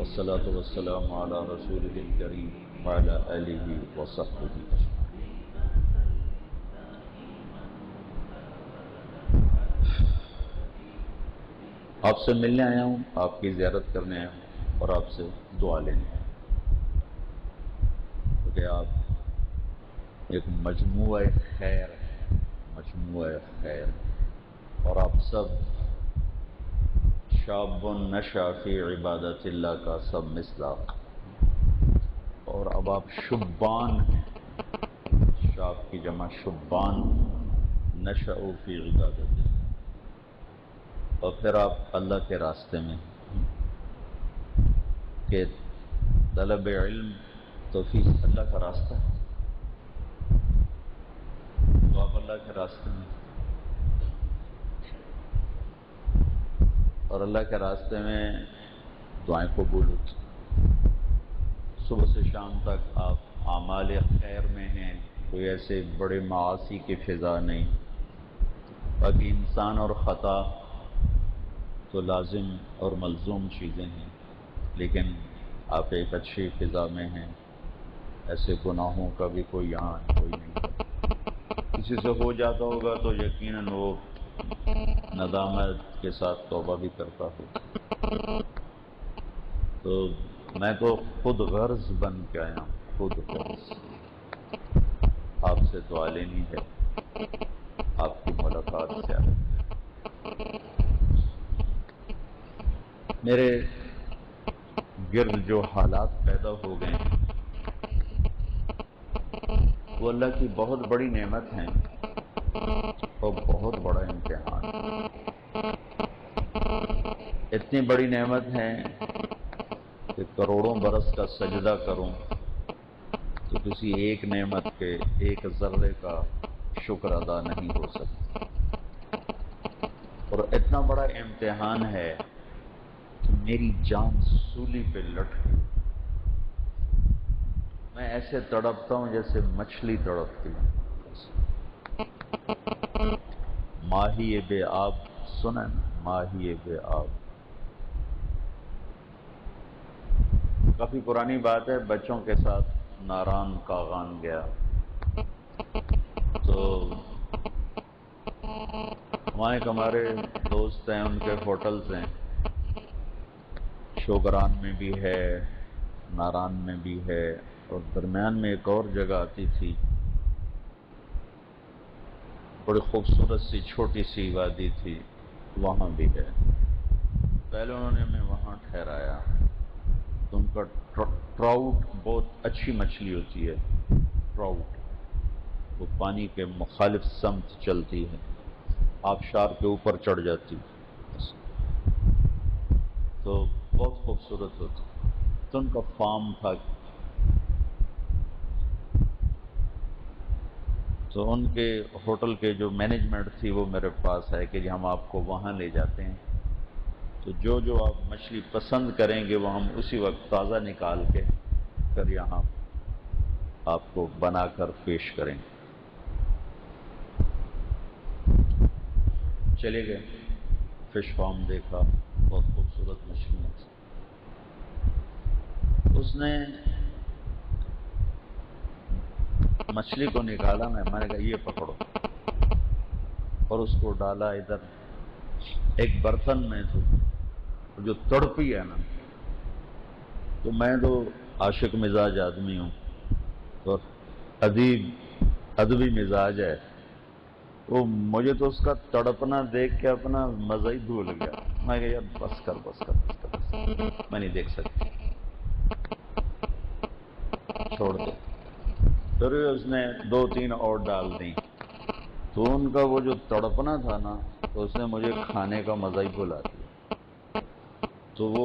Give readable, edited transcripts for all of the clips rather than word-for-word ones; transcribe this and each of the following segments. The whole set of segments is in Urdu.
والصلاة والسلام على رسوله الكريم وعلى آله وصحبه أجمعين. آپ سے ملنے آیا ہوں، آپ کی زیارت کرنے آیا ہوں اور آپ سے دعا لینے آیا ہوں، کیونکہ آپ ایک مجموعہ خیر ہیں، مجموعہ خیر، اور آپ سب شاب نشأ فی عبادت اللہ کا سب مصداق، اور اب آپ شبان ہیں، شاب کی جمع شبان، نشأ فی عبادت اللہ، اور پھر آپ اللہ کے راستے میں کہ طلب علم تو فی اللہ کا راستہ ہے، تو آپ اللہ کے راستے میں، اور اللہ کے راستے میں دعائیں قبول ہوتی، صبح سے شام تک آپ اعمال خیر میں ہیں، کوئی ایسے بڑے معاصی کی فضا نہیں، باقی انسان اور خطا تو لازم اور ملزوم چیزیں ہیں، لیکن آپ ایک اچھی فضا میں ہیں، ایسے گناہوں کا بھی کوئی یہاں کوئی نہیں ہے، کسی سے ہو جاتا ہوگا تو یقیناً وہ ندامت کے ساتھ توبہ بھی کرتا ہو، تو میں تو خود غرض بن کے آیا ہوں، خود غرض آپ سے دعا لینی ہے، آپ کی ملاقات سے آیا. میرے گرد جو حالات پیدا ہو گئے ہیں وہ اللہ کی بہت بڑی نعمت ہیں اور بہت بڑا امتحان ہے. اتنی بڑی نعمت ہے کہ کروڑوں برس کا سجدہ کروں تو کسی ایک نعمت کے ایک ذرے کا شکر ادا نہیں ہو سکتا، اور اتنا بڑا امتحان ہے کہ میری جان سولی پہ لٹکی، میں ایسے تڑپتا ہوں جیسے مچھلی تڑپتی ہوں. ماہی بے آب سنن، ماہی بے آب، کافی پرانی بات ہے، بچوں کے ساتھ ناران کاغان گیا تو وہاں ایک ہمارے دوست ہیں، ان کے ہوٹلز ہیں، شوگران میں بھی ہے، ناران میں بھی ہے، اور درمیان میں ایک اور جگہ آتی تھی، بڑی خوبصورت سی چھوٹی سی وادی تھی، وہاں بھی ہے. پہلے انہوں نے ہمیں وہاں ٹھہرایا تو ان کا ٹراؤٹ بہت اچھی مچھلی ہوتی ہے، ٹراؤٹ وہ پانی کے مخالف سمت چلتی ہے، آبشار کے اوپر چڑھ جاتی تو بہت خوبصورت ہوتی. تو ان کا فارم تھا، تو ان کے ہوٹل کے جو مینجمنٹ تھی وہ میرے پاس ہے کہ جی ہم آپ کو وہاں لے جاتے ہیں، تو جو جو آپ مچھلی پسند کریں گے وہ ہم اسی وقت تازہ نکال کے پھر یہاں آپ کو بنا کر پیش کریں گے. چلے گئے، فش فارم دیکھا، بہت خوبصورت مچھلیاں تھیں. اس نے مچھلی کو نکالا، میں نے کہا یہ پکڑو، اور اس کو ڈالا ادھر ایک برتن میں، تو جو تڑپی ہے نا، تو میں تو عاشق مزاج آدمی ہوں اور ادبی مزاج ہے، وہ مجھے تو اس کا تڑپنا دیکھ کے اپنا مزہ ہی بھول گیا. میں کہا یار بس کر بس کر بس کر بس کر، میں نہیں دیکھ سکتی، چھوڑ دو. پھر اس نے 2-3 اور ڈال دیں، تو ان کا وہ جو تڑپنا تھا نا، تو اس نے مجھے کھانے کا مزہ ہی بھلا دیا. تو وہ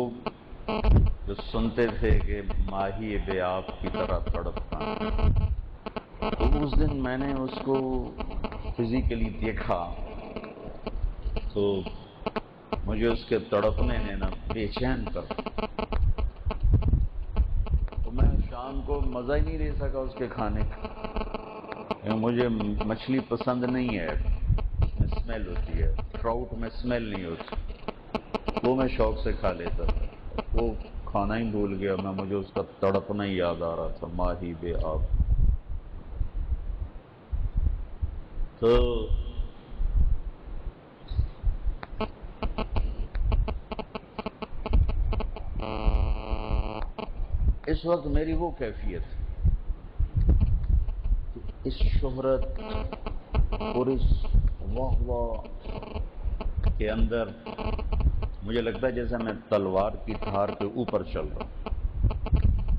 جو سنتے تھے کہ ماہی بے آب کی طرح تڑپنا، تو اس دن میں نے اس کو فزیکلی دیکھا تو مجھے اس کے تڑپنے نے نا بے چین کر دیا. تو میں شام کو مزہ ہی نہیں لے سکا اس کے کھانے کا، مجھے مچھلی پسند نہیں ہے، اس میں اسمیل ہوتی ہے، ٹراؤٹ میں اسمیل نہیں ہوتی، وہ میں شوق سے کھا لیتا تھا. وہ کھانا ہی بھول گیا، مجھے اس کا تڑپنا ہی یاد آ رہا تھا، ماہی بے آب۔ تو اس وقت میری وہ کیفیت کہ اس شہرت اور اس واہ واہ کے اندر مجھے لگتا ہے جیسے میں تلوار کی دھار کے اوپر چل رہا ہوں،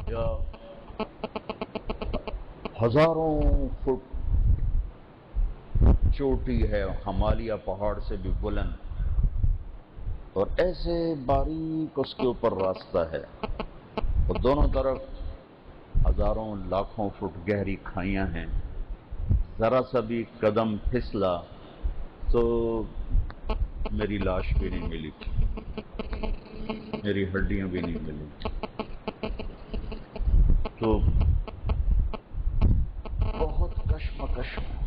یا ہزاروں فٹ چوٹی ہے ہمالیہ پہاڑ سے بھی بلند، اور ایسے باریک اس کے اوپر راستہ ہے، اور دونوں طرف ہزاروں لاکھوں فٹ گہری کھائیاں ہیں۔ ذرا سا بھی قدم پھسلا تو میری لاش بھی نہیں ملی، میری ہڈیاں بھی نہیں ملی۔ تو بہت کشمکش میں،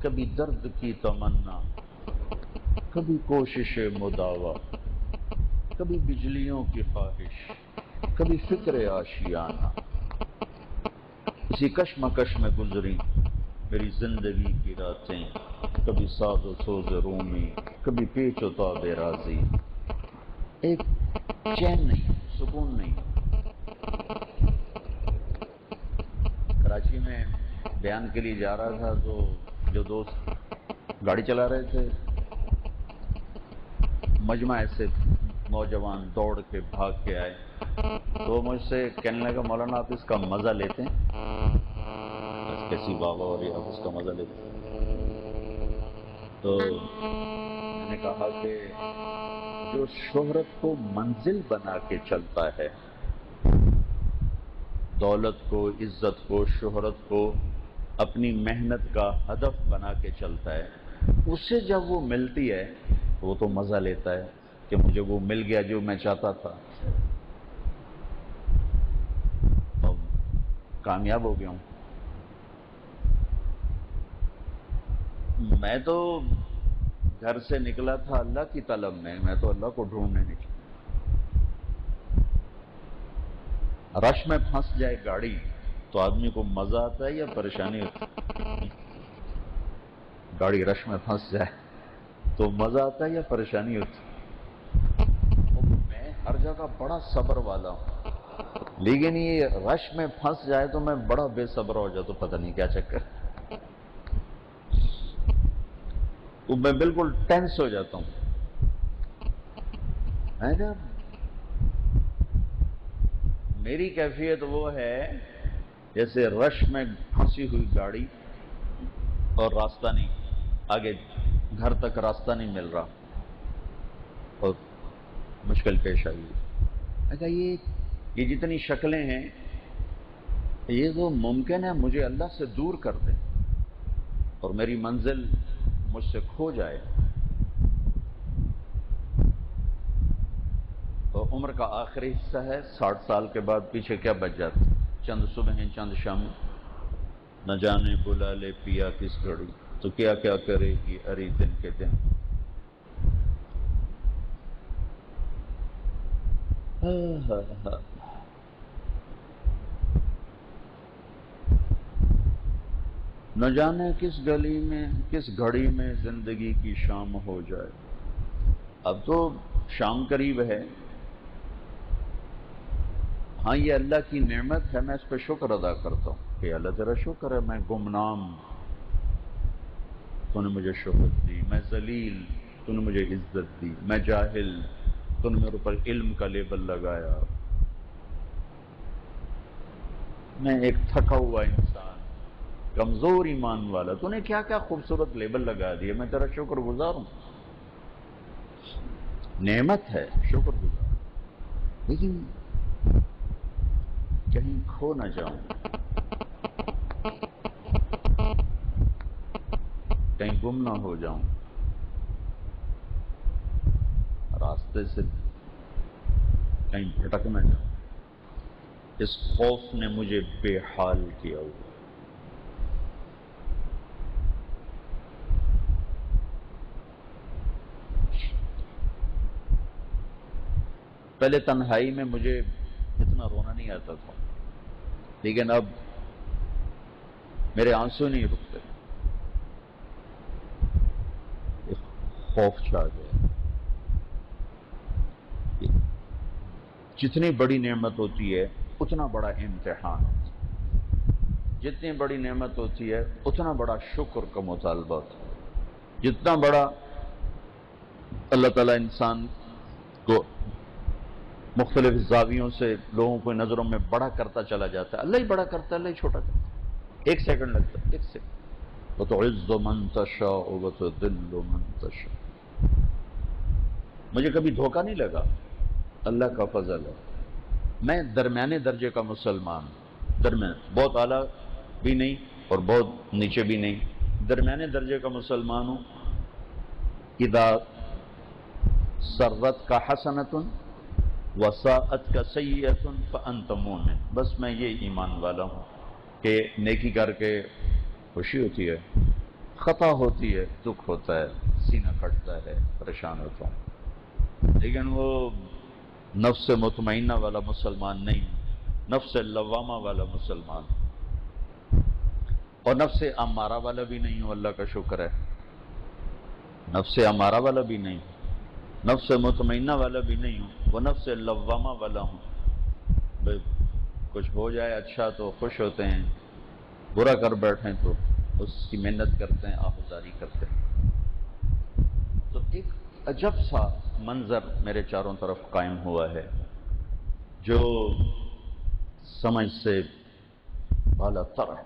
کبھی درد کی تمنا، کبھی کوشش مداوا، کبھی بجلیوں کی خواہش، کبھی فکر آشیانہ۔ اسی کشمکش میں گزری میری زندگی کی راتیں، کبھی ساد و سوز رومی، کبھی پیچ و تاب رازی۔ ایک چین نہیں، سکون نہیں۔ کراچی میں بیان کے لیے جا رہا تھا تو جو دوست گاڑی چلا رہے تھے، مجمع ایسے نوجوان دوڑ کے بھاگ کے آئے، تو مجھ سے کہنے لگا مولانا آپ اس کا مزہ لیتے ہیں؟ بس کیسی بابا ہو رہی ہے، آپ اس کا مزہ لیتے ہیں؟ تو میں نے کہا کہ جو شہرت کو منزل بنا کے چلتا ہے، دولت کو، عزت کو، شہرت کو اپنی محنت کا ہدف بنا کے چلتا ہے، اس سے جب وہ ملتی ہے تو وہ تو مزہ لیتا ہے کہ مجھے وہ مل گیا جو میں چاہتا تھا، اب کامیاب ہو گیا ہوں۔ میں تو گھر سے نکلا تھا اللہ کی طلب میں تو اللہ کو ڈھونڈنے نکلا۔ رش میں پھنس جائے گاڑی تو آدمی کو مزہ آتا ہے یا پریشانی ہوتی ہے؟ گاڑی رش میں پھنس جائے تو مزہ آتا ہے یا پریشانی ہوتی ہے؟ میں ہر جگہ بڑا صبر والا ہوں، لیکن یہ رش میں پھنس جائے تو میں بڑا بے صبر ہو جاتا، پتہ نہیں کیا چکر، تو میں بالکل ٹینس ہو جاتا ہوں۔ میں کہا میری کیفیت وہ ہے جیسے رش میں پھنسی ہوئی گاڑی اور راستہ نہیں، آگے گھر تک راستہ نہیں مل رہا اور مشکل پیش آئی۔ میں کہا یہ جتنی شکلیں ہیں یہ تو ممکن ہے مجھے اللہ سے دور کر دیں اور میری منزل مجھ سے کھو جائے، اور عمر کا آخری حصہ ہے، 60 سال کے بعد پیچھے کیا بچ جاتا؟ چند صبحیں چند شام، نہ جانے بلا لے پیا کس گھڑی، تو کیا کیا کرے گی اری دن کے دن۔ نہ جانے کس گلی میں کس گھڑی میں زندگی کی شام ہو جائے۔ اب تو شام قریب ہے، ہاں یہ اللہ کی نعمت ہے، میں اس پہ شکر ادا کرتا ہوں کہ اللہ تیرا شکر ہے، میں گمنام تو نے مجھے شہرت دی، میں ذلیل تو نے مجھے عزت دی، میں جاہل تو نے میرے اوپر علم کا لیبل لگایا، میں ایک تھکا ہوا انسان، کمزور ایمان والا، تو نے کیا کیا خوبصورت لیبل لگا دیا، میں تیرا شکر گزار ہوں۔ نعمت ہے، شکر گزار، لیکن کہیں کھو نہ جاؤں، کہیں گم نہ ہو جاؤں، راستے سے کہیں بھٹک نہ جاؤں، اس خوف نے مجھے بے حال کیا ہوا۔ پہلے تنہائی میں مجھے اتنا رونا نہیں آتا تھا، لیکن اب میرے آنسو نہیں رکتے، ایک خوف چھا گیا۔ جتنی بڑی نعمت ہوتی ہے اتنا بڑا امتحان ہوتا ہے، جتنی بڑی نعمت ہوتی ہے اتنا بڑا شکر کا مطالبہ ہوتا ہے، جتنا بڑا اللہ تعالیٰ انسان کو مختلف زاویوں سے لوگوں کو نظروں میں بڑا کرتا چلا جاتا ہے، اللہ ہی بڑا کرتا ہے، اللہ ہی چھوٹا کرتا ہے، ایک سیکنڈ لگتا ہے، ایک سیکنڈ۔ وَتُعِزُّ مَن تَشَاءُ وَتُذِلُّ مَن تَشَاءُ۔ مجھے کبھی دھوکہ نہیں لگا، اللہ کا فضل ہے۔ میں درمیانے درجے کا مسلمان، درمیان، بہت اعلیٰ بھی نہیں اور بہت نیچے بھی نہیں، درمیانے درجے کا مسلمان ہوں۔ اذا سرت کا حسنۃ وساءت کا سیئۃ فانت مومن، بس میں یہ ایمان والا ہوں کہ نیکی کر کے خوشی ہوتی ہے، خطا ہوتی ہے، دکھ ہوتا ہے، سینہ پھٹتا ہے، پریشان ہوتا ہوں، لیکن وہ نفس مطمئنہ والا مسلمان نہیں، نفس لوامہ والا مسلمان، اور نفس امارہ والا بھی نہیں ہوں، اللہ کا شکر ہے، نفس امارہ والا بھی نہیں، نفس مطمئنہ والا بھی نہیں ہوں، وہ نفس لوامہ والا ہوں۔ بھئی کچھ ہو جائے اچھا تو خوش ہوتے ہیں، برا کر بیٹھیں تو اس کی محنت کرتے ہیں، آہوزاری کرتے ہیں۔ تو ایک عجب سا منظر میرے چاروں طرف قائم ہوا ہے جو سمجھ سے بالا تر ہے۔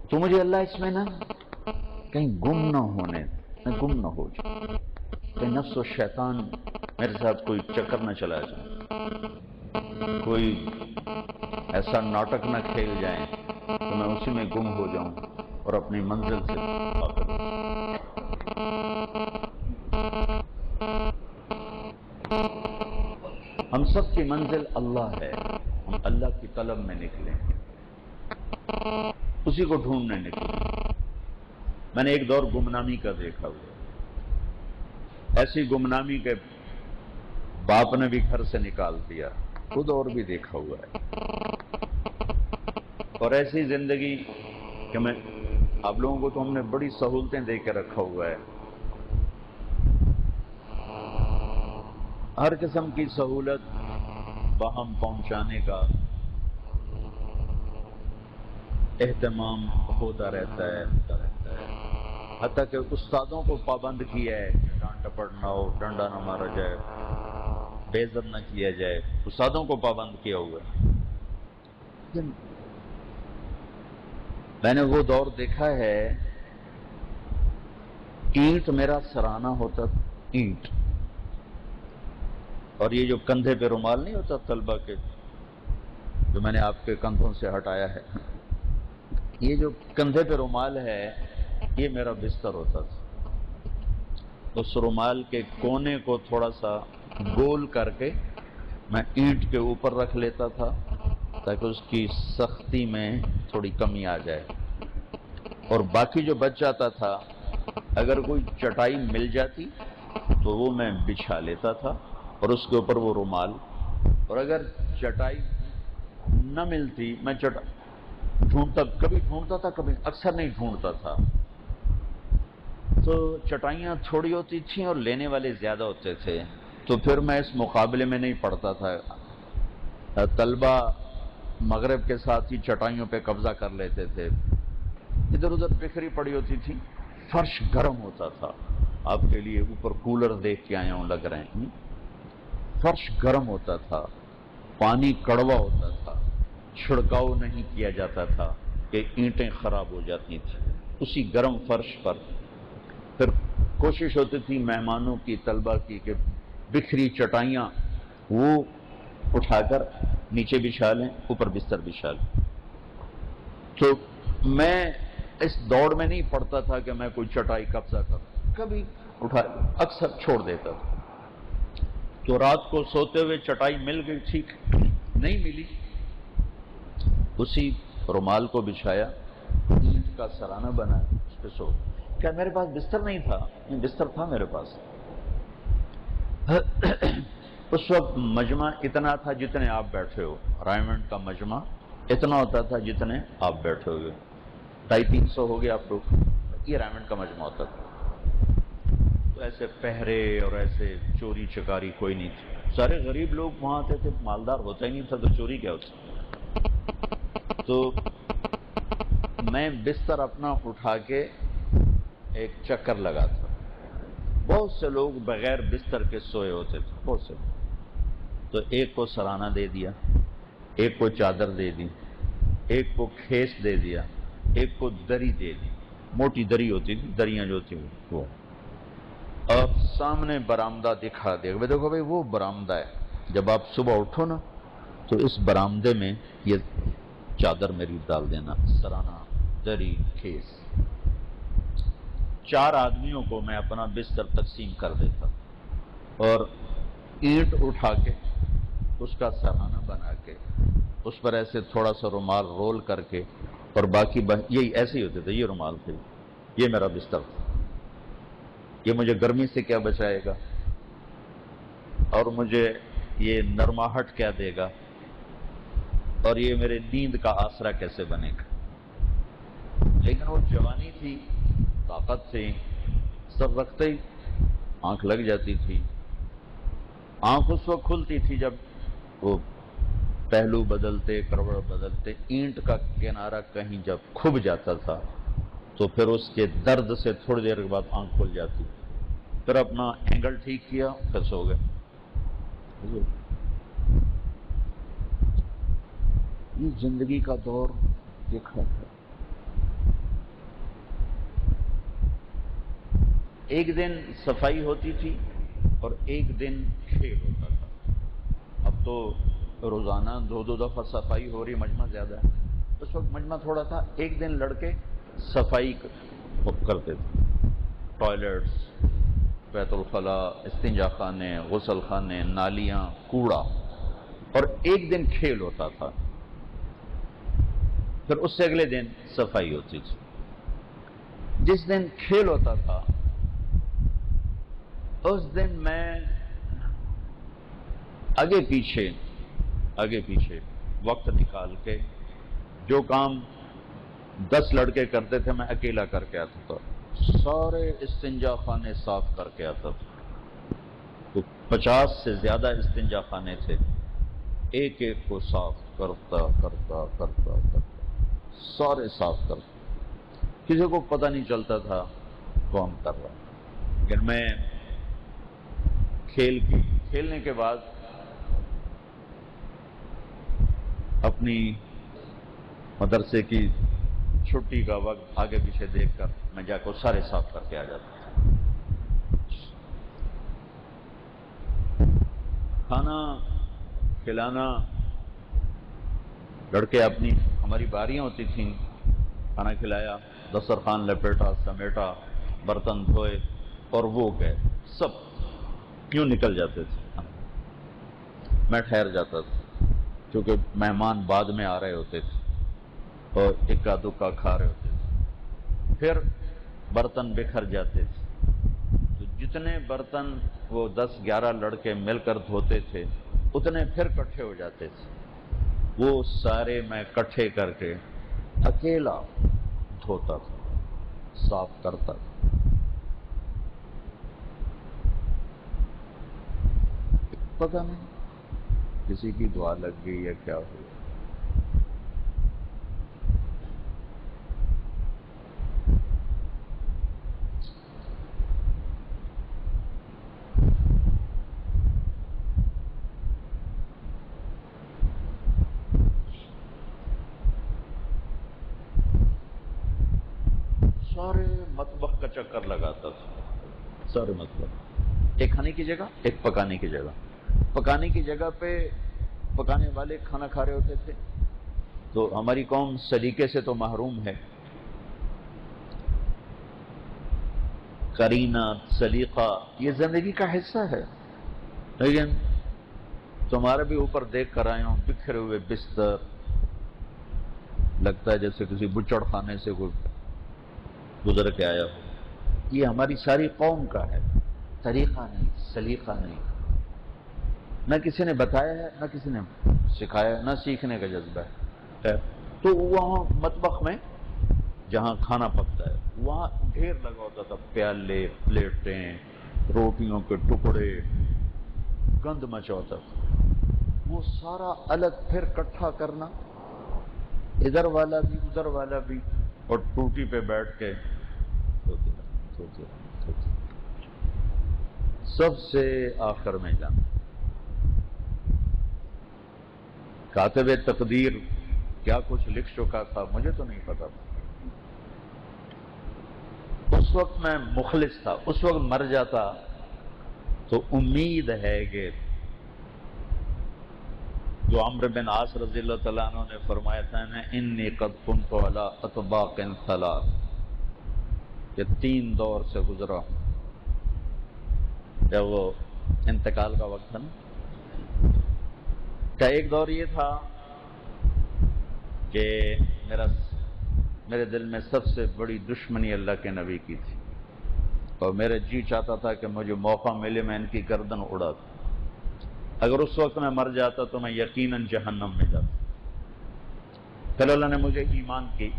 تو مجھے اللہ اس میں نا کہیں گم نہ ہونے، میں گم نہ ہو جاؤں، کہ نفس و شیطان میرے ساتھ کوئی چکر نہ چلا جائے، کوئی ایسا ناٹک نہ کھیل جائیں تو میں اسی میں گم ہو جاؤں اور اپنی منزل سے غافل ہوں۔ ہم سب کی منزل اللہ ہے، ہم اللہ کی طلب میں نکلیں، اسی کو ڈھونڈنے نکلیں۔ میں نے ایک دور گمنامی کا دیکھا ہوا، ایسی گمنامی کے باپ نے بھی گھر سے نکال دیا، خود اور بھی دیکھا ہوا ہے، اور ایسی زندگی کہ میں آپ لوگوں کو تو ہم نے بڑی سہولتیں دے کے رکھا ہوا ہے، ہر قسم کی سہولت باہم پہنچانے کا اہتمام ہوتا رہتا ہے، حتیٰ کہ استادوں کو پابند کیا ہے کہ ڈانٹ ٹپڑ نہ ہو، ڈنڈا نہ مارا جائے، بے عزت نہ کیا جائے، استادوں کو پابند کیا ہوا ہے۔ لیکن میں نے وہ دور دیکھا ہے، اینٹ میرا سرانہ ہوتا، اینٹ، اور یہ جو کندھے پہ رومال نہیں ہوتا طلبہ کے، جو میں نے آپ کے کندھوں سے ہٹایا ہے، یہ جو کندھے پہ رومال ہے یہ میرا بستر ہوتا تھا۔ اس رومال کے کونے کو تھوڑا سا گول کر کے میں اینٹ کے اوپر رکھ لیتا تھا تاکہ اس کی سختی میں تھوڑی کمی آ جائے، اور باقی جو بچ جاتا تھا اگر کوئی چٹائی مل جاتی تو وہ میں بچھا لیتا تھا اور اس کے اوپر وہ رومال، اور اگر چٹائی نہ ملتی میں ڈھونڈتا، کبھی ڈھونڈتا تھا، کبھی اکثر نہیں ڈھونڈتا تھا، تو چٹائیاں تھوڑی ہوتی تھیں اور لینے والے زیادہ ہوتے تھے، تو پھر میں اس مقابلے میں نہیں پڑتا تھا۔ طلبہ مغرب کے ساتھ ہی چٹائیوں پہ قبضہ کر لیتے تھے، ادھر ادھر بکھری پڑی ہوتی تھی، فرش گرم ہوتا تھا، آپ کے لیے اوپر کولر دیکھ کے آیا ہوں، لگ رہے ہیں، فرش گرم ہوتا تھا، پانی کڑوا ہوتا تھا، چھڑکاؤ نہیں کیا جاتا تھا کہ اینٹیں خراب ہو جاتی تھیں، اسی گرم فرش پر پھر کوشش ہوتی تھی مہمانوں کی، طلبہ کی، کہ بکھری چٹائیاں وہ اٹھا کر نیچے بچھا لیں، اوپر بستر بچھا لیں۔ تو میں اس دوڑ میں نہیں پڑتا تھا کہ میں کوئی چٹائی قبضہ کروں، کبھی اٹھا، اکثر چھوڑ دیتا تھا۔ تو رات کو سوتے ہوئے چٹائی مل گئی، ٹھیک، نہیں ملی، اسی رومال کو بچھایا، اینٹ کا سرانہ بنا، اس پہ سو۔ کیا میرے پاس بستر نہیں تھا؟ نہیں، بستر تھا میرے پاس، اس وقت مجمع اتنا تھا جتنے آپ بیٹھے ہو، رائمنڈ کا مجمع اتنا ہوتا تھا جتنے آپ بیٹھے ہوئے، 250-300 ہو گئے آپ لوگ، یہ رائمنڈ کا مجمع ہوتا تھا۔ تو ایسے پہرے اور ایسے چوری چکاری کوئی نہیں تھی، سارے غریب لوگ وہاں آتے تھے، مالدار ہوتا ہی نہیں تھا تو چوری کیا ہوتی۔ تو میں بستر اپنا اٹھا کے ایک چکر لگا تھا، بہت سے لوگ بغیر بستر کے سوئے ہوتے تھے، بہت سے لوگ، تو ایک کو سرانہ دے دیا، ایک کو چادر دے دی، ایک کو کھیس دے دیا، ایک کو دری دے دی، موٹی دری ہوتی تھی، دریاں جو تھی وہ، اور سامنے برآمدہ دکھا دیا کہ دیکھو بھائی وہ برآمدہ ہے، جب آپ صبح اٹھو نا تو اس برآمدے میں یہ چادر میری ڈال دینا، سرانہ، دری، کھیس۔ 4 آدمیوں کو میں اپنا بستر تقسیم کر دیتا اور اینٹ اٹھا کے اس کا سرانہ بنا کے اس پر ایسے تھوڑا سا رومال رول کر کے، اور باقی یہی ایسے ہی ہوتے تھے، یہ رومال تھے، یہ میرا بستر تھا، یہ مجھے گرمی سے کیا بچائے گا اور مجھے یہ نرماہٹ کیا دے گا، اور یہ میرے نیند کا آسرا کیسے بنے گا۔ لیکن وہ جوانی تھی، طاقت تھی، سب رکھتے ہی آنکھ لگ جاتی تھی۔ آنکھ اس وقت کھلتی تھی جب وہ پہلو بدلتے، کروڑ بدلتے، اینٹ کا کنارہ کہیں جب کھب جاتا تھا تو پھر اس کے درد سے تھوڑی دیر کے بعد آنکھ کھل جاتی، پھر اپنا اینگل ٹھیک کیا، پھر سو گئے۔ یہ زندگی کا دور دیکھا تھا۔ ایک دن صفائی ہوتی تھی اور ایک دن کھیل ہوتا تھا۔ اب تو روزانہ 2 دفعہ صفائی ہو رہی، مجمع زیادہ ہے، اس وقت مجمع تھوڑا تھا، ایک دن لڑکے صفائی کرتے تھے، ٹوائلٹس، بیت الخلاء، استنجا خانے، غسل خانے، نالیاں، کوڑا، اور ایک دن کھیل ہوتا تھا، پھر اس سے اگلے دن صفائی ہوتی تھی۔ جس دن کھیل ہوتا تھا اس دن میں آگے پیچھے وقت نکال کے جو کام 10 لڑکے کرتے تھے میں اکیلا کر کے آتا تھا، سارے استنجا خانے صاف کر کے آتا تھا، تو 50 سے زیادہ استنجا خانے تھے، ایک ایک کو صاف کرتا سارے صاف کرتا، کسی کو پتہ نہیں چلتا تھا کون کر رہا۔ لیکن میں کھیلنے کے بعد اپنی مدرسے کی چھٹی کا وقت آگے پیچھے دیکھ کر میں جا کر سارے صاف کر کے آ جاتا تھا۔ کھانا کھلانا، لڑکے اپنی، ہماری باریاں ہوتی تھیں، کھانا کھلایا، دسترخوان لپیٹا، سمیٹا، برتن دھوئے، اور وہ گئے، سب کیوں نکل جاتے تھے۔ میں ٹھہر جاتا تھا کیونکہ مہمان بعد میں آ رہے ہوتے تھے اور اکا دکا کھا رہے ہوتے تھے، پھر برتن بکھر جاتے تھے، تو جتنے برتن وہ 10-11 لڑکے مل کر دھوتے تھے اتنے پھر کٹھے ہو جاتے تھے، وہ سارے میں کٹھے کر کے اکیلا دھوتا تھا، صاف کرتا تھا۔ پتہ نہیں کسی کی دعا لگ گئی یا کیا ہوا۔ سارے مطبخ کا چکر لگاتا تھا، سارے مطبخ، ایک کھانے کی جگہ، ایک پکانے کی جگہ، پکانے کی جگہ پہ پکانے والے کھانا کھا رہے ہوتے تھے، تو ہماری قوم سلیقے سے تو محروم ہے، قرینہ، سلیقہ یہ زندگی کا حصہ ہے، لیکن تمہارے بھی اوپر دیکھ کر آئے ہوں بکھرے ہوئے بستر، لگتا ہے جیسے کسی بچڑ خانے سے کوئی گزر کے آیا ہو۔ یہ ہماری ساری قوم کا ہے، طریقہ نہیں، سلیقہ نہیں۔ نہ کسی نے بتایا ہے، نہ کسی نے سکھایا، نہ سیکھنے کا جذبہ ہے۔ تو وہاں مطبخ میں جہاں کھانا پکتا ہے وہاں ڈھیر لگا ہوتا تھا، پیالے، پلیٹیں، روٹیوں کے ٹکڑے، گند مچا ہوتا تھا۔ وہ سارا الگ پھر کٹھا کرنا، ادھر والا بھی ادھر والا بھی، اور ٹوٹی پہ بیٹھ کے دھوتے رہنا۔ سب سے آخر میں جانا۔ کاتب تقدیر کیا کچھ لکھ چکا تھا مجھے تو نہیں پتا تھا۔ اس وقت میں مخلص تھا، اس وقت مر جاتا تو امید ہے کہ جو عمرو بن عاص رضی اللہ تعالیٰ عنہ نے فرمایا تھا نا، انی قد کنت علی اطباق ثلاث، کہ 3 دور سے گزرا ہوں۔ جب وہ انتقال کا وقت تھا نا، کا ایک دور یہ تھا کہ میرے دل میں سب سے بڑی دشمنی اللہ کے نبی کی تھی، اور میرا جی چاہتا تھا کہ مجھے موقع ملے میں ان کی گردن اڑا دوں۔ اگر اس وقت میں مر جاتا تو میں یقیناً جہنم میں جاتا۔ پھر اللہ نے مجھے ایمان کی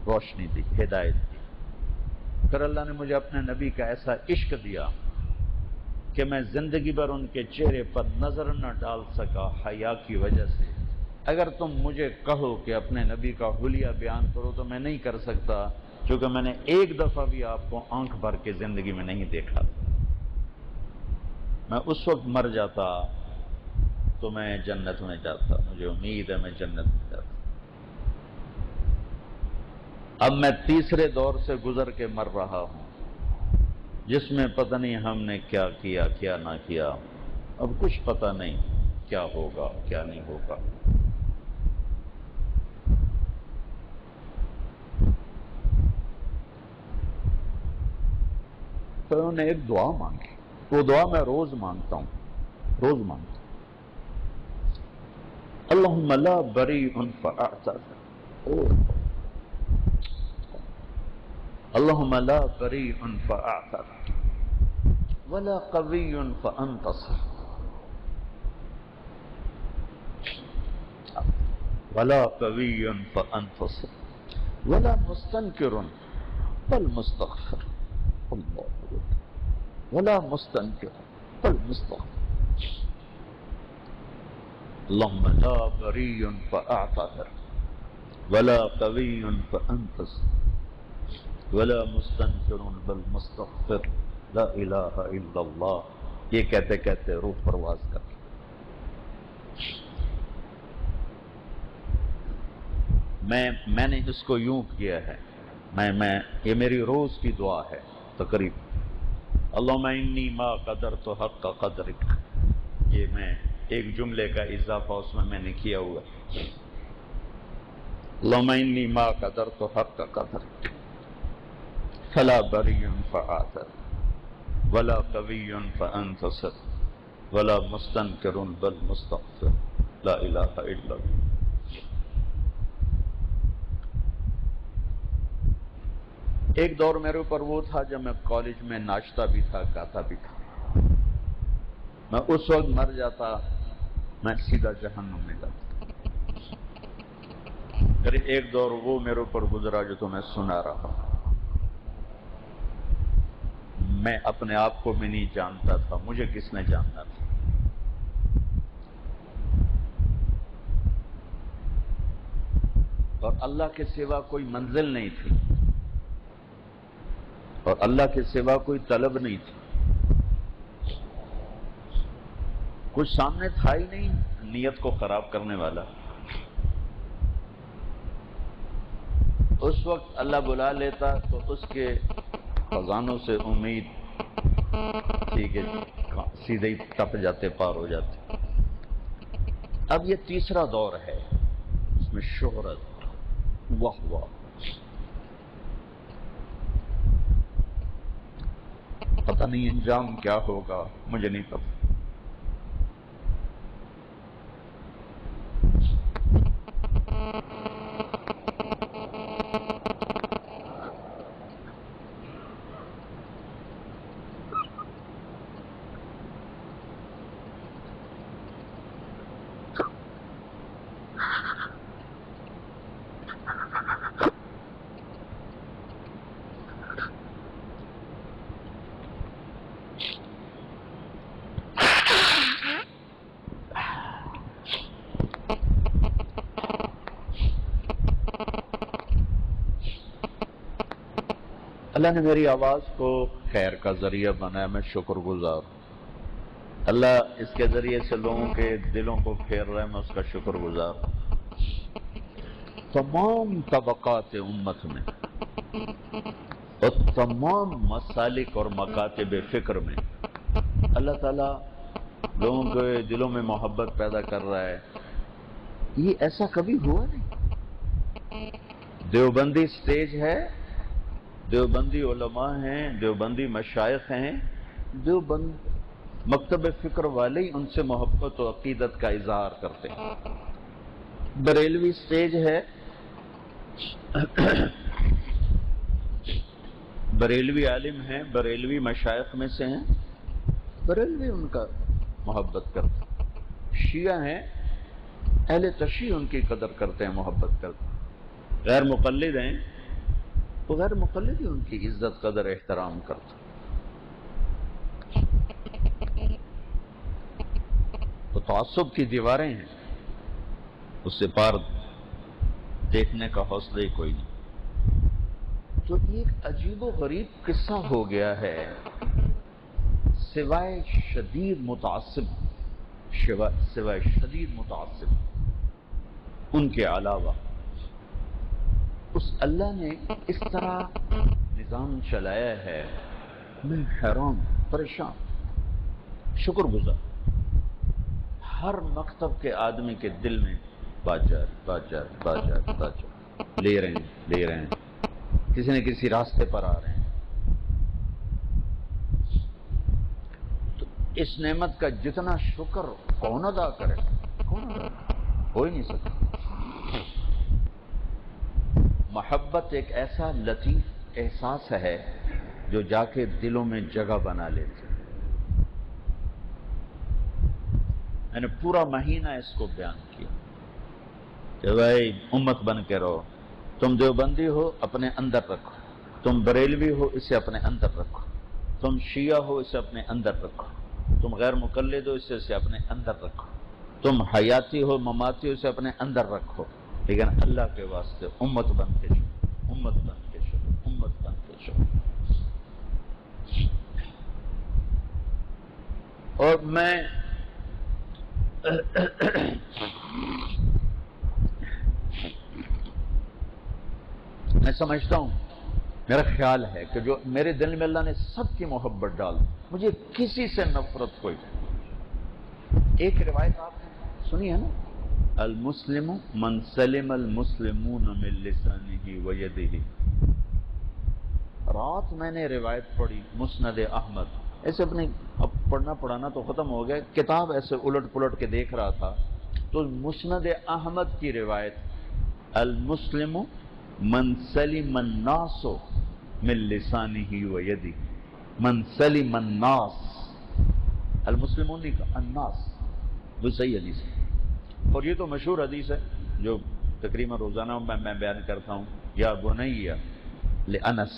روشنی دی، ہدایت دی۔ پھر اللہ نے مجھے اپنے نبی کا ایسا عشق دیا کہ میں زندگی بھر ان کے چہرے پر نظر نہ ڈال سکا حیا کی وجہ سے۔ اگر تم مجھے کہو کہ اپنے نبی کا حلیہ بیان کرو تو میں نہیں کر سکتا، کیونکہ میں نے ایک دفعہ بھی آپ کو آنکھ بھر کے زندگی میں نہیں دیکھا۔ میں اس وقت مر جاتا تو میں جنت میں جاتا، مجھے امید ہے میں جنت میں جاتا۔ اب میں تیسرے دور سے گزر کے مر رہا ہوں، جس میں پتہ نہیں ہم نے کیا کیا کیا نہ کیا، اب کچھ پتہ نہیں کیا ہوگا کیا نہیں ہوگا۔ تو انہوں نے ایک دعا مانگی، وہ دعا میں روز مانگتا ہوں، روز مانگتا ہوں۔ اللہم لا بریء فاعتذر، اللہم لا بریء فاعتذر ولا قوی فانتصر ولا قوی فانتصر ولا مستنکر بل مستغفر، اللہ ولا مستنکر بل مستغفر، اللہم لا بریء فاعتذر ولا قوی فانتصر ولا مستنکر بل مستغفر، لا الہ الا اللہ۔ یہ کہتے کہتے روح پرواز کر۔ میں نے اس کو یوں کیا ہے، یہ میری روز کی دعا ہے تقریب۔ اللہم انی ما قدرت حق قدرک، یہ میں ایک جملے کا اضافہ اس میں نے کیا ہوا۔ اللہم انی ما قدرت حق قدرک فلا بریء فاعتذر ولا قوی فانتصر ولا مستنکر بل مستغفر، لا الہ الا اللہ۔ ایک دور میرے اوپر وہ تھا جب میں کالج میں ناچتا بھی تھا، گاتا بھی تھا۔ میں اس وقت مر جاتا میں سیدھا جہنم میں جاتا۔ پھر ایک دور وہ میرے اوپر گزرا جو تو میں سنا رہا، میں اپنے آپ کو بھی نہیں جانتا تھا، مجھے کس نے جاننا تھا۔ اور اللہ کے سوا کوئی منزل نہیں تھی، اور اللہ کے سوا کوئی طلب نہیں تھی، کچھ سامنے تھا ہی نہیں نیت کو خراب کرنے والا۔ اس وقت اللہ بلا لیتا تو اس کے خزانوں سے امید تھی کہ سیدھے ہی ٹپ جاتے، پار ہو جاتے۔ اب یہ تیسرا دور ہے، اس میں شہرت، واہ واہ، پتہ نہیں انجام کیا ہوگا، مجھے نہیں پتا۔ اللہ نے میری آواز کو خیر کا ذریعہ بنایا، میں شکر گزار ہوں۔ اللہ اس کے ذریعے سے لوگوں کے دلوں کو پھیر رہا ہے، میں اس کا شکر گزار ہوں۔ تمام طبقات امت میں اور تمام مسالک اور مکاتب فکر میں اللہ تعالیٰ لوگوں کے دلوں میں محبت پیدا کر رہا ہے۔ یہ ایسا کبھی ہوا نہیں۔ دیوبندی سٹیج ہے، دیوبندی علماء ہیں، دیوبندی مشائخ ہیں، دیوبند مکتب فکر والے ہی ان سے محبت و عقیدت کا اظہار کرتے ہیں۔ بریلوی سٹیج ہے، بریلوی عالم ہیں، بریلوی مشائخ میں سے ہیں، بریلوی ان کا محبت کرتے ہیں۔ شیعہ ہیں، اہل تشیع ان کی قدر کرتے ہیں، محبت کرتے ہیں۔ غیر مقلد ہیں، تو غیر مقلد ہی ان کی عزت قدر احترام کرتے ہیں۔ تو تعصب کی دیواریں ہیں، اس سے پار دیکھنے کا حوصلہ ہی کوئی نہیں۔ تو ایک عجیب و غریب قصہ ہو گیا ہے، سوائے شدید متعصب ان کے علاوہ اس اللہ نے اس طرح نظام چلایا ہے، میں حیران پریشان شکر گزار۔ ہر مکتب کے آدمی کے دل میں بات جا لے رہے ہیں، کسی نہ کسی راستے پر آ رہے ہیں۔ تو اس نعمت کا جتنا شکر کون ادا کرے، ہو ہی نہیں سکتا۔ محبت ایک ایسا لطیف احساس ہے جو جا کے دلوں میں جگہ بنا لیتے۔ میں نے پورا مہینہ اس کو بیان کیا کہ بھائی امت بن کے رہو، تم دیوبندی ہو اپنے اندر رکھو، تم بریلوی ہو اسے اپنے اندر رکھو، تم شیعہ ہو اسے اپنے اندر رکھو، تم غیر مقلد ہو اسے اپنے اندر رکھو، تم حیاتی ہو مماتی ہو اسے اپنے اندر رکھو، لیکن اللہ کے واسطے امت بن کے چلو، امت بن کے چلو، امت بن کے چلو۔ اور میں سمجھتا ہوں، میرا خیال ہے کہ جو میرے دل میں اللہ نے سب کی محبت ڈال، مجھے کسی سے نفرت کوئی نہیں۔ ایک روایت آپ نے سنی ہے نا، المسلم من سلم المسلمون من لسانہ ویدہ۔ رات میں نے روایت پڑھی مسند احمد، ایسے اپنے اب پڑھنا تو ختم ہو گیا، کتاب ایسے الٹ پلٹ کے دیکھ رہا تھا، تو مسند احمد کی روایت، المسلم من سلم الناس من لسانہ ویدہ، من سلم الناس، المسلمون نہیں کہا، الناس، وہ صحیح حدیث ہے۔ اور یہ تو مشہور حدیث ہے جو تقریباً روزانہ میں بیان کرتا ہوں، یا بنی لانس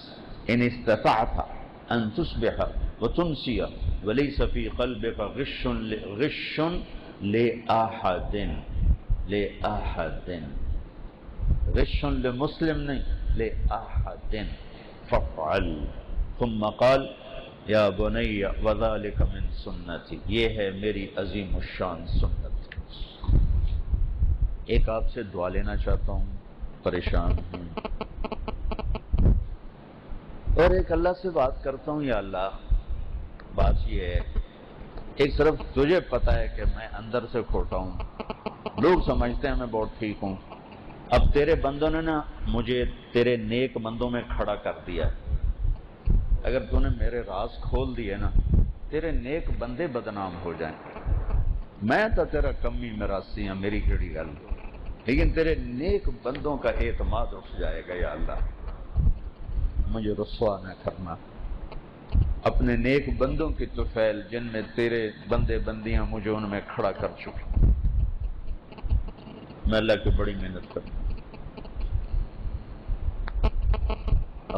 ان استطعت ان تصبح وتمسی وليس في قلبك غش لأحد غش لمسلم نہیں، لأحد فافعل، ثم قال یا بنی وذلك من سنتی، یہ ہے میری عظیم الشان سنت۔ ایک آپ سے دعا لینا چاہتا ہوں، پریشان ہوں، اور ایک اللہ سے بات کرتا ہوں، یا اللہ بات یہ ہے، ایک طرف تجھے پتا ہے کہ میں اندر سے کھوٹا ہوں، لوگ سمجھتے ہیں میں بہت ٹھیک ہوں، اب تیرے بندوں نے نا مجھے تیرے نیک بندوں میں کھڑا کر دیا، اگر تو نے میرے راز کھول دیے نا، تیرے نیک بندے بدنام ہو جائیں، میں تو تیرا کمی میراثی ہوں، میری کیڑی گل، لیکن تیرے نیک بندوں کا اعتماد اٹھ جائے گا، یا اللہ مجھے رسوا نہ کرنا، اپنے نیک بندوں کی طفیل جن میں تیرے بندے بندیاں مجھے ان میں کھڑا کر چکے، میں اللہ کی بڑی محنت کروں،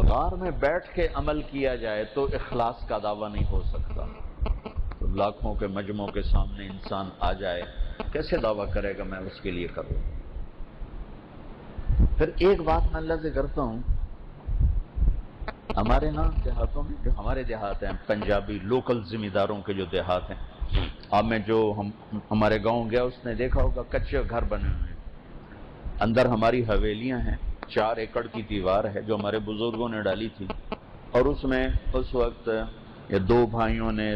غار میں بیٹھ کے عمل کیا جائے تو اخلاص کا دعویٰ نہیں ہو سکتا، تو لاکھوں کے مجموعوں کے سامنے انسان آ جائے کیسے دعویٰ کرے گا میں اس کے لیے کروں۔ پھر ایک بات میں اللہ سے کرتا ہوں، ہمارے ہاں دیہاتوں میں جو ہمارے دیہات ہیں پنجابی لوکل ذمہ داروں کے جو دیہات ہیں، اب میں جو ہمارے گاؤں گیا اس نے دیکھا ہوگا کچے گھر بنے ہوئے ہیں، اندر ہماری حویلیاں ہیں، 4 ایکڑ کی دیوار ہے جو ہمارے بزرگوں نے ڈالی تھی، اور اس میں اس وقت یہ 2 بھائیوں نے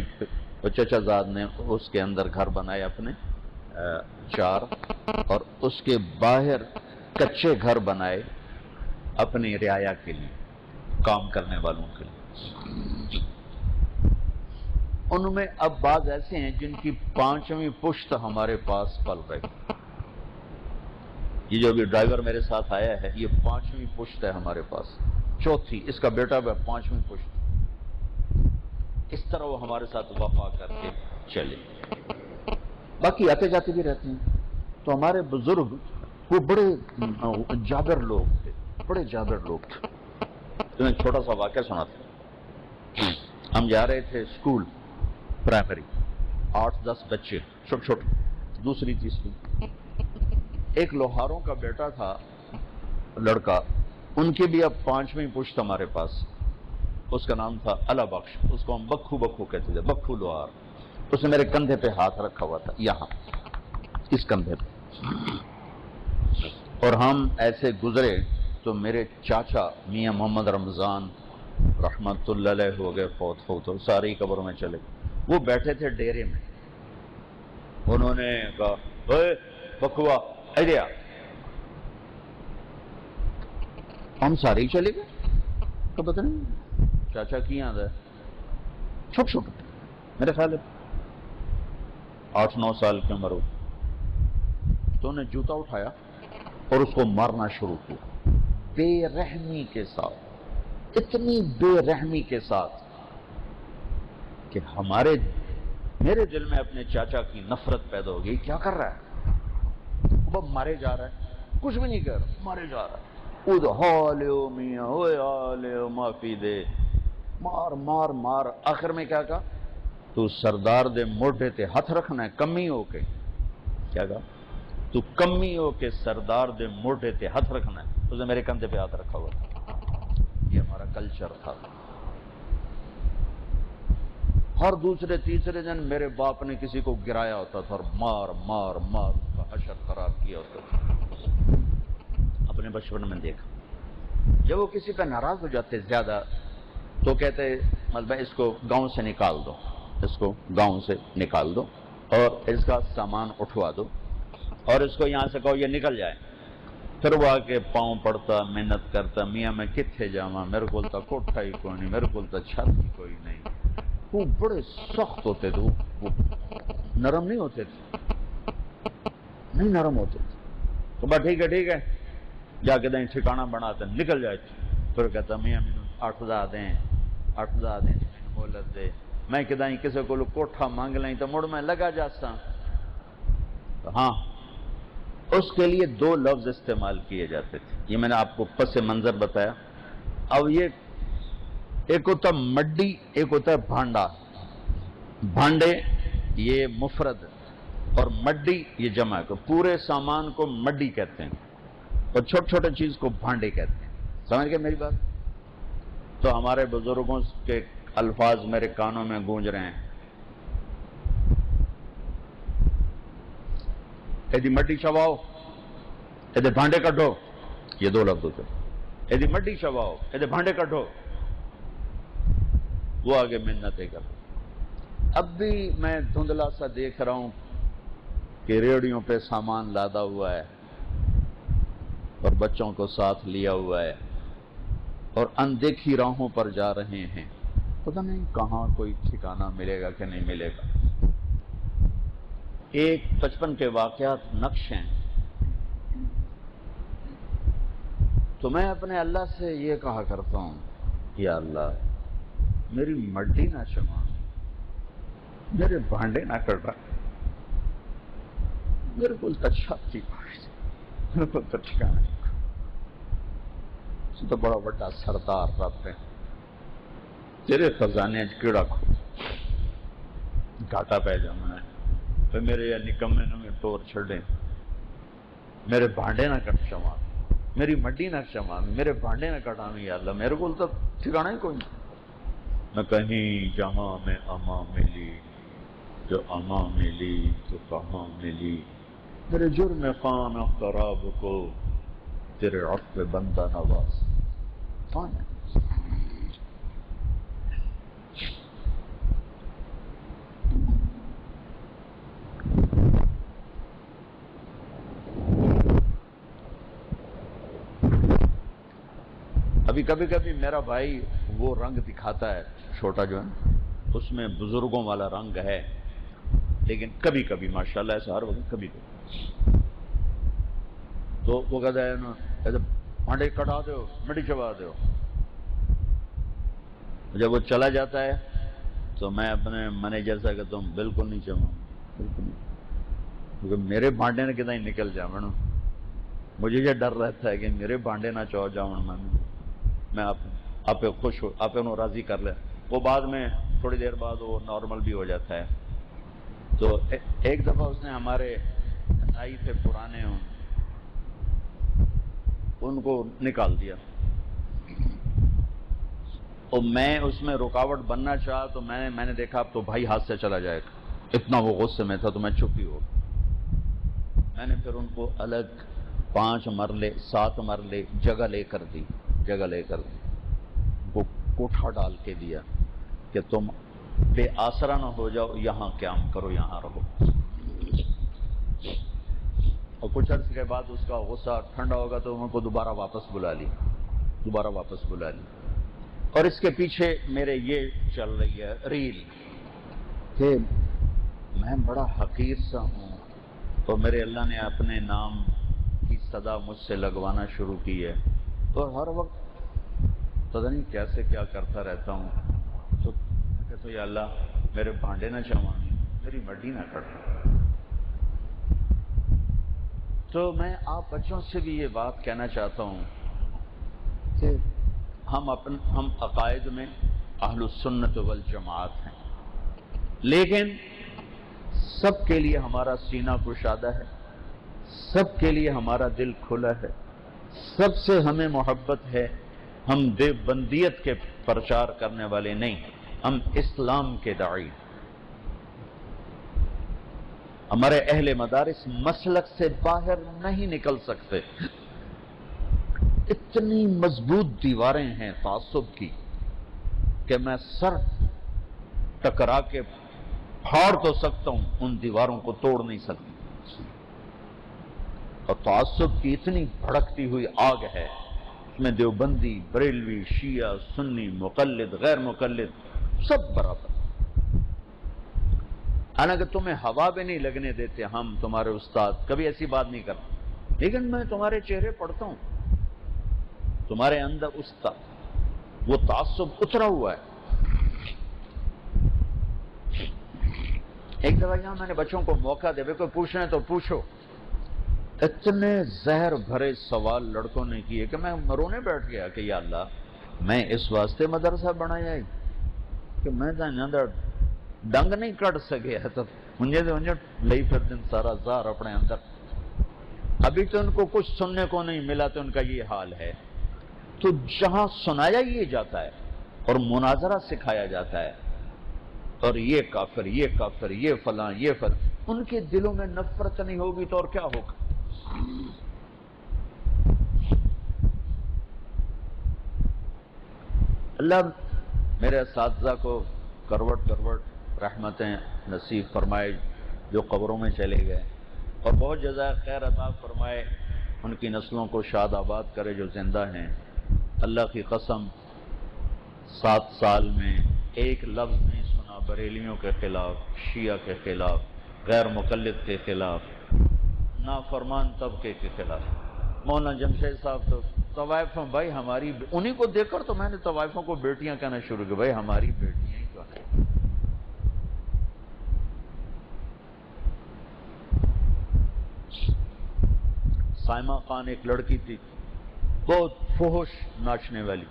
چچا زاد نے اس کے اندر گھر بنائے اپنے 4، اور اس کے باہر کچے گھر بنائے اپنی رعایا کے لیے، کام کرنے والوں کے لیے۔ ان میں اب بعض ایسے ہیں جن کی 5ویں پشت ہمارے پاس پل رہی۔ یہ جو ابھی ڈرائیور میرے ساتھ آیا ہے یہ 5ویں پشت ہے ہمارے پاس، 4تھی اس کا بیٹا بھی 5ویں پشت۔ اس طرح وہ ہمارے ساتھ وفا کر کے چلے، باقی آتے جاتے بھی رہتے ہیں۔ تو ہمارے بزرگ وہ بڑے جابر لوگ تھے، بڑے جابر لوگ تھے۔ تمہیں چھوٹا سا واقعہ سناتا ہوں۔ ہم جا رہے تھے اسکول پرائمری، 8-10 بچے چھوٹے چھوٹے، 2ری 3ری۔ ایک لوہاروں کا بیٹا تھا لڑکا، ان کی بھی اب 5ویں پشت ہمارے پاس، اس کا نام تھا اللہ بخش، اس کو ہم بکھو بکھو کہتے تھے، بکھو لوہار۔ اس نے میرے کندھے پہ ہاتھ رکھا ہوا تھا، یہاں اس کندھے پہ، اور ہم ایسے گزرے تو میرے چاچا میاں محمد رمضان رحمت اللہ علیہ ہو گئے، فوت ہو ساری قبر میں چلے، وہ بیٹھے تھے ڈیرے میں۔ انہوں نے کہا اے بکوا ادھر آ، ہم سارے ہی چلے گئے، تو پتہ نہیں چاچا کی آدھا ہے، چھوٹ چھوٹ میرے خیال 8-9 سال کی عمر ہو، تو انہیں جوتا اٹھایا اور اس کو مارنا شروع کیا بے رحمی کے ساتھ، اتنی بے رحمی کے ساتھ کہ میرے دل میں اپنے چاچا کی نفرت پیدا ہو گئی۔ کیا کر رہا ہے؟ وہ مارے جا رہا ہے، کچھ بھی نہیں کر رہا، مارے جا رہا ہے۔ خود ہالیو میاں ہوئے ہالیو معافی دے، مار مار مار، آخر میں کیا کہا؟ تو سردار دے موڈے تے ہاتھ رکھنا ہے کمی ہو کے، کیا کہا؟ تو کمی ہو کے سردار دے موڈے تے ہاتھ رکھنا ہے۔ اس نے میرے کندھے پہ ہاتھ رکھا ہوا تھا۔ یہ ہمارا کلچر تھا۔ ہر دوسرے تیسرے دن میرے باپ نے کسی کو گرایا ہوتا تھا اور مار مار مار اس کا حشر خراب کیا ہوتا تھا۔ اپنے بچپن میں دیکھا، جب وہ کسی پہ ناراض ہو جاتے زیادہ تو کہتے مطلب اس کو گاؤں سے نکال دو، اس کو گاؤں سے نکال دو اور اس کا سامان اٹھوا دو اور اس کو یہاں سے کہو یہ نکل جائے۔ پھر وہ آ کے پاؤں پڑتا، محنت کرتا، میاں میں کتنے جاواں، میرے کو تا کوٹھا ہی کوئی نہیں، میرے کو تا چھت ہی کوئی نہیں۔ وہ بڑے سخت ہوتے تھے، وہ نرم نہیں ہوتے تھے، نہیں نرم ہوتے تھے۔ تو بس ٹھیک ہے ٹھیک ہے، جا کے دیں ٹھکانہ بناتے نکل جائے۔ پھر کہتا میاں مینوں 8,000 دیں، 8,000 دیں مینوں مہلت دے، میں کدائیں کسی کو کوٹھا مانگ لیں تو مڑ میں لگا جاسا۔ ہاں، اس کے لیے 2 لفظ استعمال کیے جاتے تھے، یہ میں نے آپ کو پس منظر بتایا۔ اب یہ ایک ہوتا مڈی، ایک ہوتا ہے بھانڈا۔ بھانڈے یہ مفرد اور مڈی یہ جمع ہے، پورے سامان کو مڈی کہتے ہیں اور چھوٹے چھوٹے چیز کو بھانڈے کہتے ہیں۔ سمجھ گئے میری بات؟ تو ہمارے بزرگوں کے الفاظ میرے کانوں میں گونج رہے ہیں، ایدی مڈی چواؤ، ایدے بھانڈے کڈو، یہ 2 لفظ ہوتے ہیں۔ ایدی مڈی چواؤ، ایدے بھانڈے کڈو، وہ آگے منتیں کر۔ اب بھی میں دھندلا سا دیکھ رہا ہوں کہ ریڑیوں پہ سامان لادا ہوا ہے اور بچوں کو ساتھ لیا ہوا ہے اور اندیکھی راہوں پر جا رہے ہیں، پتہ نہیں کہاں کوئی ٹھکانہ ملے گا کہ نہیں ملے گا۔ ایک 55 کے واقعات نقش ہیں۔ تو میں اپنے اللہ سے یہ کہا کرتا ہوں، یا اللہ میری مڈی نہ چما، میرے بھانڈے نہ کر رہا، میرے کو تو چھت کی پاس، میرے کو تو ٹھکانا نہیں، تو بڑا بڑا سردار رب ہے، تیرے خزانے کیڑا کھو گھاٹا پہ جانا ہے، پھر میرے یا نکمے نے ٹور چھڑے، میرے بھانڈے نہ کٹ چما، میری مڈی نہ چما، میرے بھانڈے نہ کٹامی، یا اللہ میرے کو تو ٹھکانا ہی کوئی نہیں۔ نہ کہیں جہاں میں اما ملی، جو اما ملی تو کہاں ملی، میرے جرم خانہ خراب کو تیرے عفو بندہ نواز کون ہے؟ ابھی کبھی کبھی میرا بھائی وہ رنگ دکھاتا ہے چھوٹا جو ہے، اس میں بزرگوں والا رنگ ہے، لیکن کبھی کبھی ماشاءاللہ ایسا ہر وقت کبھی کبھی تو وہ کہتا ہے نا ایسے بھانڈے کٹا دو مٹی چبا دو۔ جب وہ چلا جاتا ہے تو میں اپنے مینیجر سے کہتا ہوں بالکل نہیں چباؤں، بالکل نہیں، کیونکہ میرے بھانڈے نے کتنا نکل جاؤں، مجھے یہ ڈر رہتا ہے کہ میرے بھانڈے نہ چو جاؤں، میں آپ خوش ہو، آپ انہوں راضی کر لیں۔ وہ بعد میں تھوڑی دیر بعد وہ نارمل بھی ہو جاتا ہے۔ تو ایک دفعہ اس نے ہمارے نائی تھے پرانے، ان کو نکال دیا، اور میں اس میں رکاوٹ بننا چاہا تو میں نے دیکھا اب تو بھائی ہاتھ سے چلا جائے گا، اتنا وہ غصے میں تھا تو میں چپ ہی ہو۔ میں نے پھر ان کو الگ 5 مرلے 7 مرلے جگہ لے کر دی، وہ کوٹھا ڈال کے دیا کہ تم بے آسرا نہ ہو جاؤ، یہاں قیام کرو، یہاں رہو۔ اور کچھ عرصے کے بعد اس کا غصہ ٹھنڈا ہوگا تو ان کو دوبارہ واپس بلا لی۔ اور اس کے پیچھے میرے یہ چل رہی ہے ریل کہ میں بڑا حقیر سا ہوں، اور میرے اللہ نے اپنے نام کی صدا مجھ سے لگوانا شروع کی ہے، اور ہر وقت پتہ نہیں کیسے کیا کرتا رہتا ہوں۔ تو میں کہتا ہوں یا اللہ میرے بھانڈے نہ چوانی، میری مڈی نہ کٹ۔ تو میں آپ بچوں سے بھی یہ بات کہنا چاہتا ہوں کہ ہم عقائد میں اہل السنت والجماعت ہیں، لیکن سب کے لیے ہمارا سینہ کشادہ ہے، سب کے لیے ہمارا دل کھلا ہے، سب سے ہمیں محبت ہے۔ ہم دیوبندیت کے پرچار کرنے والے نہیں، ہم اسلام کے داعی۔ ہمارے اہل مدارس مسلک سے باہر نہیں نکل سکتے، اتنی مضبوط دیواریں ہیں تعصب کی کہ میں سر ٹکرا کے پھاڑ تو سکتا ہوں، ان دیواروں کو توڑ نہیں سکتا۔ اور تعصب کی اتنی بھڑکتی ہوئی آگ ہے، اس میں دیوبندی، بریلوی، شیعہ، سنی، مقلد، غیر مقلد سب برابر۔ حالانکہ تمہیں ہوا بھی نہیں لگنے دیتے ہم تمہارے استاد، کبھی ایسی بات نہیں کرتے، لیکن میں تمہارے چہرے پڑھتا ہوں، تمہارے اندر وہ تعصب اترا ہوا ہے۔ ایک دفعہ یہاں میں نے بچوں کو موقع دے، کوئی پوچھنا ہے تو پوچھو، اتنے زہر بھرے سوال لڑکوں نے کیے کہ میں رونے بیٹھ گیا کہ یا اللہ میں اس واسطے مدرسہ بنایا ہے کہ میں ڈنگ نہیں کٹ سکے، تو مجھے لئی پھر دن سارا زار اپنے اندر۔ ابھی تو ان کو کچھ سننے کو نہیں ملا تو ان کا یہ حال ہے۔ تو جہاں سنایا یہ جاتا ہے اور مناظرہ سکھایا جاتا ہے، اور یہ کافر، یہ کافر، یہ فلاں، یہ فلاں، ان کے دلوں میں نفرت نہیں ہوگی تو اور کیا ہوگا؟ اللہ میرے اساتذہ کو کروٹ کروٹ رحمتیں نصیب فرمائے جو قبروں میں چلے گئے، اور بہت جزائے خیر عطا فرمائے، ان کی نسلوں کو شاد آباد کرے جو زندہ ہیں۔ اللہ کی قسم 7 سال میں ایک لفظ نہیں سنا بریلیوں کے خلاف، شیعہ کے خلاف، غیر مقلد کے خلاف، نافرمان طبقے کے خلاف۔ مولانا جمشید صاحب تو طوائفوں، بھائی ہماری، انہی کو دیکھ کر تو میں نے طوائفوں کو بیٹیاں کہنا شروع کیا، بھائی ہماری بیٹیاں ہی تو ہیں۔ سائمہ خان ایک لڑکی تھی بہت فحش ناچنے والی،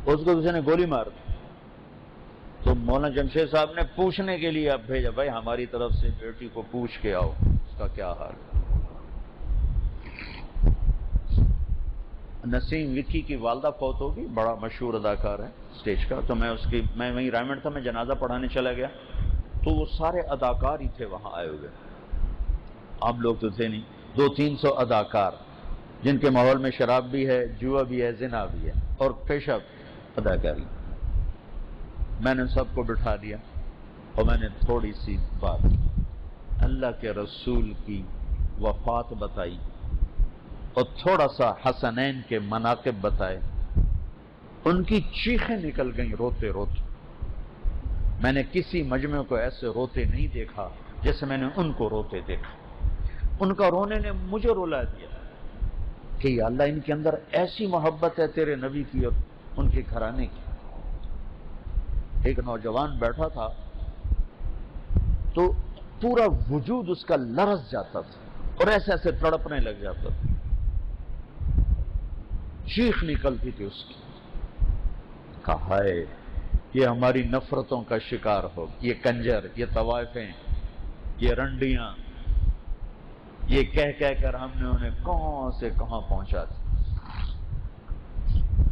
اس کو کسی نے گولی مار دی، تو مولانا جمشید صاحب نے پوچھنے کے لیے اب بھیجا، بھائی ہماری طرف سے بیٹی کو پوچھ کے آؤ اس کا کیا حال ہے۔ نسیم وکی کی والدہ فوت ہوگی، بڑا مشہور اداکار ہے اسٹیج کا، تو میں وہیں رائمنڈ تھا، میں جنازہ پڑھانے چلا گیا، تو وہ سارے اداکار ہی تھے وہاں آئے ہوئے، آپ لوگ تو تھے نہیں، 200-300 اداکار جن کے ماحول میں شراب بھی ہے، جوا بھی ہے، زنا بھی ہے، اور پیشہ اداکاری۔ میں نے سب کو بٹھا دیا اور میں نے تھوڑی سی بات اللہ کے رسول کی وفات بتائی اور تھوڑا سا حسنین کے مناقب بتائے، ان کی چیخیں نکل گئیں روتے روتے۔ میں نے کسی مجمع کو ایسے روتے نہیں دیکھا جیسے میں نے ان کو روتے دیکھا۔ ان کا رونے نے مجھے رلا دیا کہ یا اللہ، ان کے اندر ایسی محبت ہے تیرے نبی کی اور ان کے گھرانے کی۔ ایک نوجوان بیٹھا تھا تو پورا وجود اس کا لرز جاتا تھا اور ایسے ایسے تڑپنے لگ جاتا تھا، چیخ نکلتی تھی اس کی۔ کہا ہائے، یہ ہماری نفرتوں کا شکار ہو، یہ کنجر، یہ طوائفیں، یہ رنڈیاں، یہ کہہ کر ہم نے انہیں کہاں سے کہاں پہنچا دیا۔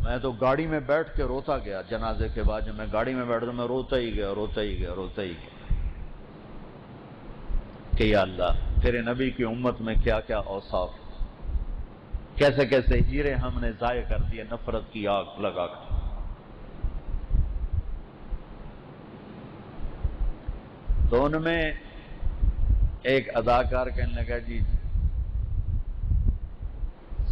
میں تو گاڑی میں بیٹھ کے روتا گیا، جنازے کے بعد جب میں گاڑی میں بیٹھا تو میں روتا ہی گیا کہ یا اللہ، تیرے نبی کی امت میں کیا کیا اوصاف، کیسے کیسے ہیرے ہم نے ضائع کر دیے نفرت کی آگ لگا کر۔ تو ان میں ایک اداکار کہنے لگا جی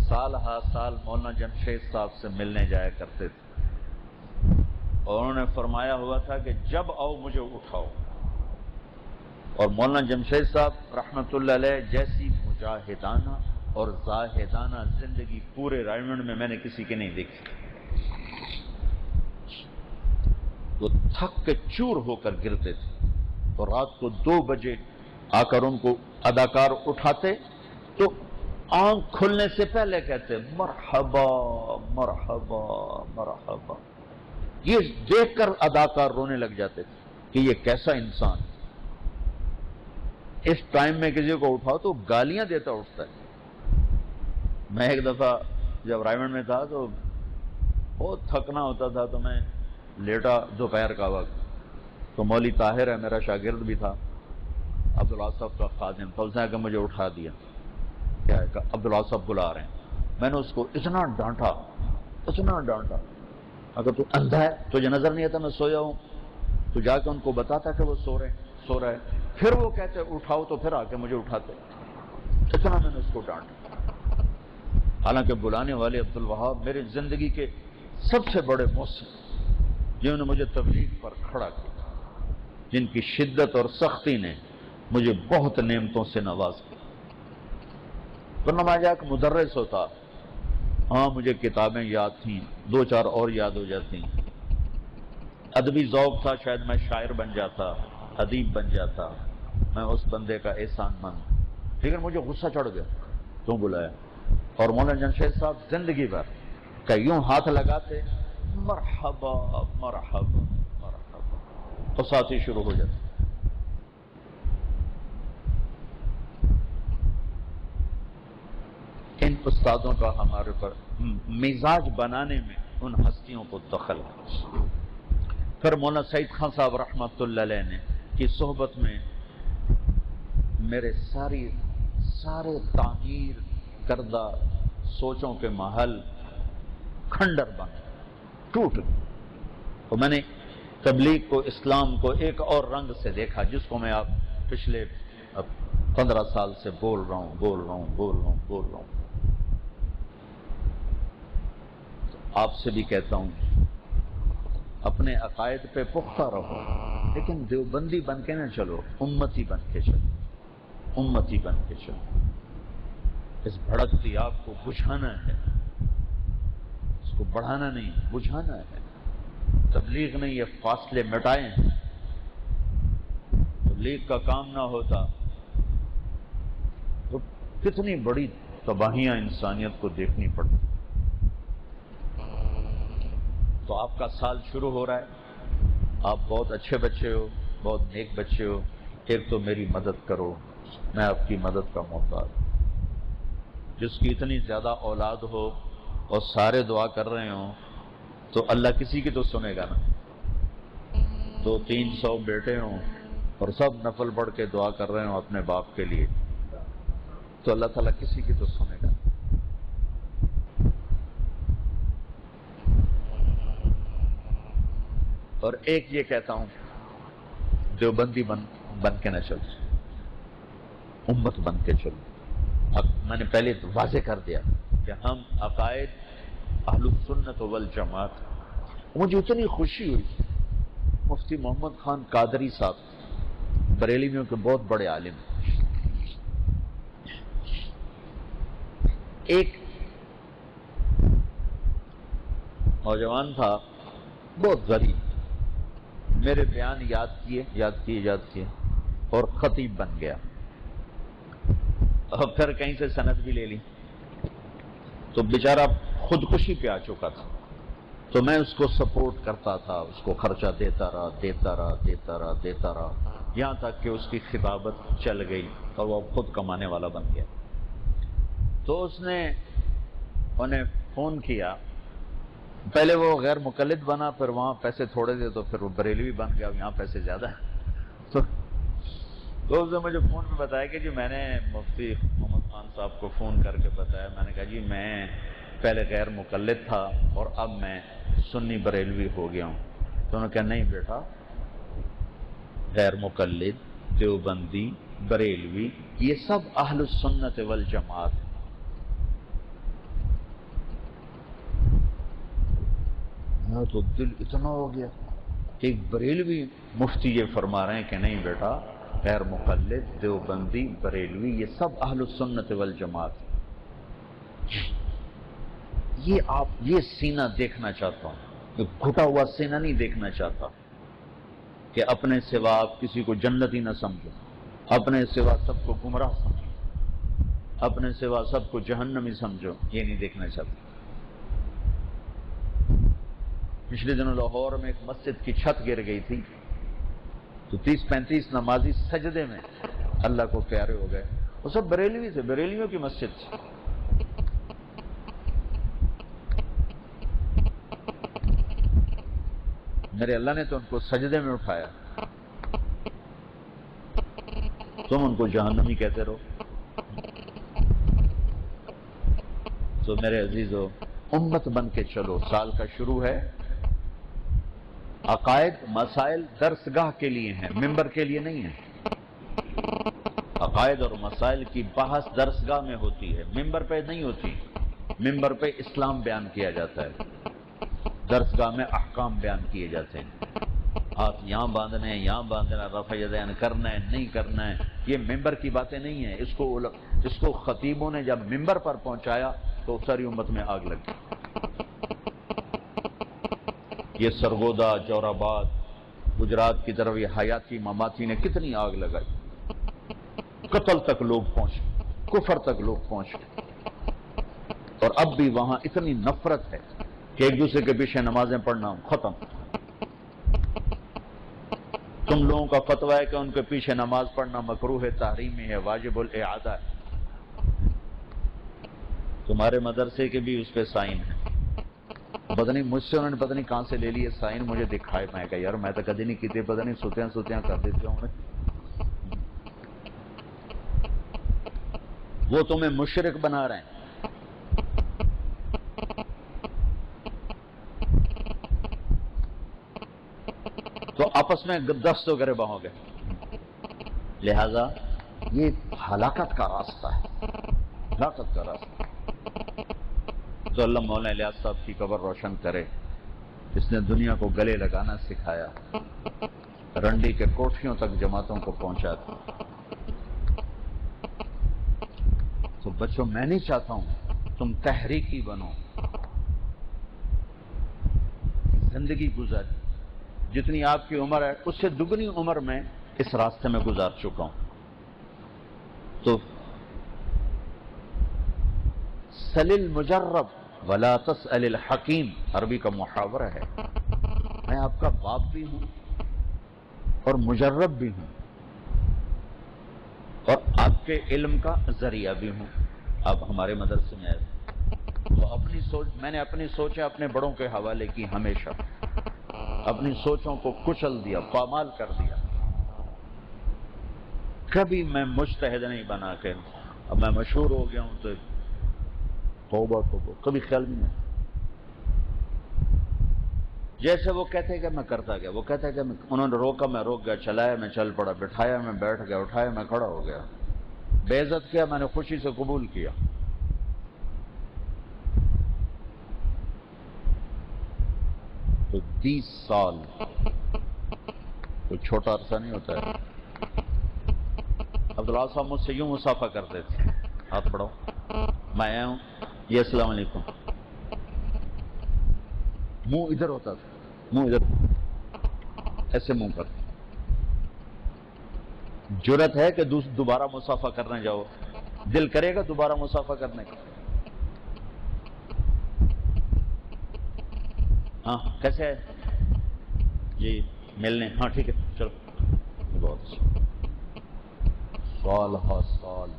سال ہر سال مولانا جمشید صاحب سے ملنے جایا کرتے تھے، اور انہوں نے فرمایا ہوا تھا کہ جب آؤ مجھے اٹھاؤ، اور مولانا جمشید صاحب رحمۃ اللہ علیہ جیسی مجاہدانہ اور زاہدانہ زندگی پورے رائمنڈ میں نے کسی کی نہیں دیکھی۔ وہ تھک کے چور ہو کر گرتے تھے، اور رات کو 2 بجے آ کر ان کو اداکار اٹھاتے تو آنکھ کھلنے سے پہلے کہتے مرحبا مرحبا مرحبا۔ یہ دیکھ کر اداکار رونے لگ جاتے تھے کہ یہ کیسا انسان، اس ٹائم میں کسی کو اٹھاؤ تو گالیاں دیتا اٹھتا ہے۔ میں ایک دفعہ جب رائمنڈ میں تھا تو بہت تھکنا ہوتا تھا، تو میں لیٹا دوپہر کا وقت، تو مولوی طاہر ہے میرا شاگرد بھی تھا، عبداللہ صاحب کا خادم تھا، اس نے آ کے مجھے اٹھا دیا، کیا ہے کہ عبداللہ صاحب بلا رہے ہیں۔ میں نے اس کو اتنا ڈانٹا اگر تو اندھا ہے تجھے نظر نہیں آتا میں سویا ہوں، تو جا کے ان کو بتاتا کہ وہ سو رہا ہے، پھر وہ کہتے اٹھاؤ تو پھر آ کے مجھے اٹھاتے، اتنا میں نے اس کو ڈانٹا۔ حالانکہ بلانے والے عبدالوہاب میری زندگی کے سب سے بڑے محسن، جنہوں نے مجھے تبلیغ پر کھڑا کیا، جن کی شدت اور سختی نے مجھے بہت نعمتوں سے نواز کیا۔ ورنہ میں جا کے مدرس ہوتا، ہاں مجھے کتابیں یاد تھیں، 2-4 اور یاد ہو جاتی، ادبی ذوق تھا، شاید میں شاعر بن جاتا، ادیب بن جاتا، میں اس بندے کا احسان مند، لیکن مجھے غصہ چڑھ گیا، کیوں بلایا؟ اور مولانا جمشید صاحب زندگی بھر کہ یوں ہاتھ لگاتے مرحبا مرحبا مرحبا، تو ساتھی شروع ہو جاتے۔ ان استادوں کا ہمارے پر مزاج بنانے میں ان ہستیوں کو دخل ہے۔ پھر مولانا سعید خان صاحب رحمۃ اللہ علیہ نے کی صحبت میں میرے سارے تعمیر کردہ سوچوں کے محل کھنڈر بن ٹوٹ گئے، تو میں نے تبلیغ کو، اسلام کو ایک اور رنگ سے دیکھا، جس کو میں آپ پچھلے 15 سال سے بول رہا ہوں۔ آپ سے بھی کہتا ہوں اپنے عقائد پہ پختہ رہو، لیکن دیوبندی بن کے نہ چلو، امتی بن کے چلو۔ اس بھڑکتی آگ کو بجھانا ہے، اس کو بڑھانا نہیں، بجھانا ہے۔ تبلیغ نہیں، یہ فاصلے مٹائے ہیں۔ تبلیغ کا کام نہ ہوتا تو کتنی بڑی تباہیاں انسانیت کو دیکھنی پڑتی۔ تو آپ کا سال شروع ہو رہا ہے، آپ بہت اچھے بچے ہو، بہت نیک بچے ہو، ایک تو میری مدد کرو، میں آپ کی مدد کا محتاج ہوں۔ جس کی اتنی زیادہ اولاد ہو اور سارے دعا کر رہے ہوں تو اللہ کسی کی تو سنے گا نا. 200-300 بیٹے ہوں اور سب نفل پڑھ کے دعا کر رہے ہوں اپنے باپ کے لیے تو اللہ تعالیٰ کسی کی تو سنے گا. اور ایک یہ کہتا ہوں دیوبندی بن کے نہ چلو، امت بن کے چلو. اب میں نے پہلے واضح کر دیا کہ ہم عقائد اہل السنت والجماعت. مجھے اتنی خوشی ہوئی، مفتی محمد خان قادری صاحب بریلویوں کے بہت بڑے عالم، ایک نوجوان تھا بہت غریب، میرے بیان یاد کیے اور خطیب بن گیا اور پھر کہیں سے سند بھی لے لی. تو بیچارہ خودکشی پہ آ چکا تھا تو میں اس کو سپورٹ کرتا تھا، اس کو خرچہ دیتا رہا یہاں تک کہ اس کی خطابت چل گئی اور وہ خود کمانے والا بن گیا. تو اس نے انہیں فون کیا، پہلے وہ غیر مقلد بنا، پھر وہاں پیسے تھوڑے تھے تو پھر وہ بریلوی بن گیا، یہاں پیسے زیادہ ہیں. تو اس نے مجھے فون پہ بتایا کہ جی میں نے مفتی محمد خان صاحب کو فون کر کے بتایا. میں نے کہا جی میں پہلے غیر مقلد تھا اور اب میں سنی بریلوی ہو گیا ہوں. تو انہوں نے کہا نہیں بیٹا، غیر مقلد، دیوبندی، بریلوی یہ سب اہل السنت والجماعت ہیں. تو دل اتنا ہو گیا کہ ایک بریلوی مفتی یہ فرما رہے ہیں کہ نہیں بیٹا، غیر مقلد، دیوبندی، بریلوی یہ سب اہل السنت والجماعت. یہ سینہ دیکھنا چاہتا ہوں، گھٹا ہوا سینہ نہیں دیکھنا چاہتا کہ اپنے سوا آپ کسی کو جنتی نہ سمجھو، اپنے سوا سب کو گمراہ سمجھو، اپنے سوا سب کو جہنمی سمجھو. یہ نہیں دیکھنا چاہتا. پچھلے دنوں لاہور میں ایک مسجد کی چھت گر گئی تھی تو 30-35 نمازی سجدے میں اللہ کو پیارے ہو گئے. وہ سب بریلوی تھے، بریلویوں کی مسجد تھی. میرے اللہ نے تو ان کو سجدے میں اٹھایا، تم ان کو جہنمی کہتے رہو. تو میرے عزیزو امت بن کے چلو. سال کا شروع ہے. عقائد مسائل درسگاہ کے لیے ہیں، ممبر کے لیے نہیں ہیں. عقائد اور مسائل کی بحث درسگاہ میں ہوتی ہے، ممبر پہ نہیں ہوتی. ممبر پہ اسلام بیان کیا جاتا ہے، درسگاہ میں احکام بیان کیے جاتے ہیں. ہاتھ یہاں باندھنے ہیں، یہاں باندھنا، رفع یدین کرنا ہے نہیں کرنا ہے، یہ ممبر کی باتیں نہیں ہیں. اس کو خطیبوں نے جب ممبر پر پہنچایا تو ساری امت میں آگ لگ گئی. یہ سرگودا، جور آباد، گجرات کی طرف یہ حیاتی مماتی نے کتنی آگ لگائی. قتل تک لوگ پہنچے، کفر تک لوگ پہنچے. اور اب بھی وہاں اتنی نفرت ہے کہ ایک دوسرے کے پیچھے نمازیں پڑھنا ختم. تم لوگوں کا فتویٰ ہے کہ ان کے پیچھے نماز پڑھنا مکروہ ہے، تحریمی ہے، واجب الاعادہ ہے. تمہارے مدرسے کے بھی اس پہ سائن ہے. پتہ نہیں مجھ سے انہوں نے پتہ نہیں کہاں سے لے لیے سائن، مجھے دکھائے. میں کہا یار میں تو کدی نہیں کیتے، پتہ نہیں ستیاں کر دیتے ہوں. وہ تمہیں مشرک بنا رہے ہیں. تو آپس میں دست و گریباں ہو گئے. لہذا یہ ہلاکت کا راستہ ہے، ہلاکت کا راستہ. تو اللہ مولانا الیاس صاحب کی قبر روشن کرے، جس نے دنیا کو گلے لگانا سکھایا، رنڈی کے کوٹھیوں تک جماعتوں کو پہنچا تھا. تو بچوں میں نہیں چاہتا ہوں تم تحریکی بنو، زندگی گزر جتنی آپ کی عمر ہے اس سے دگنی عمر میں اس راستے میں گزار چکا ہوں. تو سل المجرب ولا تسأل الحکیم عربی کا محاورہ ہے. میں آپ کا باپ بھی ہوں اور مجرب بھی ہوں اور آپ کے علم کا ذریعہ بھی ہوں. آپ ہمارے مدرسے میں آئے تو میں نے اپنی سوچیں اپنے بڑوں کے حوالے کی ہمیشہ، اپنی سوچوں کو کچل دیا، پامال کر دیا۔ کبھی میں مجتہد نہیں بنا کے اب میں مشہور ہو گیا ہوں تو توبہ کبھی خیال بھی نہیں۔ جیسے وہ کہتے کہ میں کرتا گیا، وہ کہتے کہ انہوں نے روکا میں روک گیا، چلایا میں چل پڑا، بٹھایا میں بیٹھ گیا، اٹھایا میں کھڑا ہو گیا، بے عزت کیا میں نے خوشی سے قبول کیا۔ تو 30 سال کوئی چھوٹا عرصہ نہیں ہوتا ہے۔ عبداللہ صاحب مجھ سے یوں مصافحہ کرتے تھے، ہاتھ بڑھاؤ، میں آیا ہوں، یہ السلام علیکم، منہ ادھر ہوتا تھا، منہ ادھر ایسے منہ پر۔ جرت ہے کہ دوبارہ مصافحہ کرنے جاؤ، دل کرے گا دوبارہ مصافحہ کرنے کا؟ ہاں کیسے ہے جی ملنے، ہاں ٹھیک ہے چلو، بہت اچھا، سال ہا سال،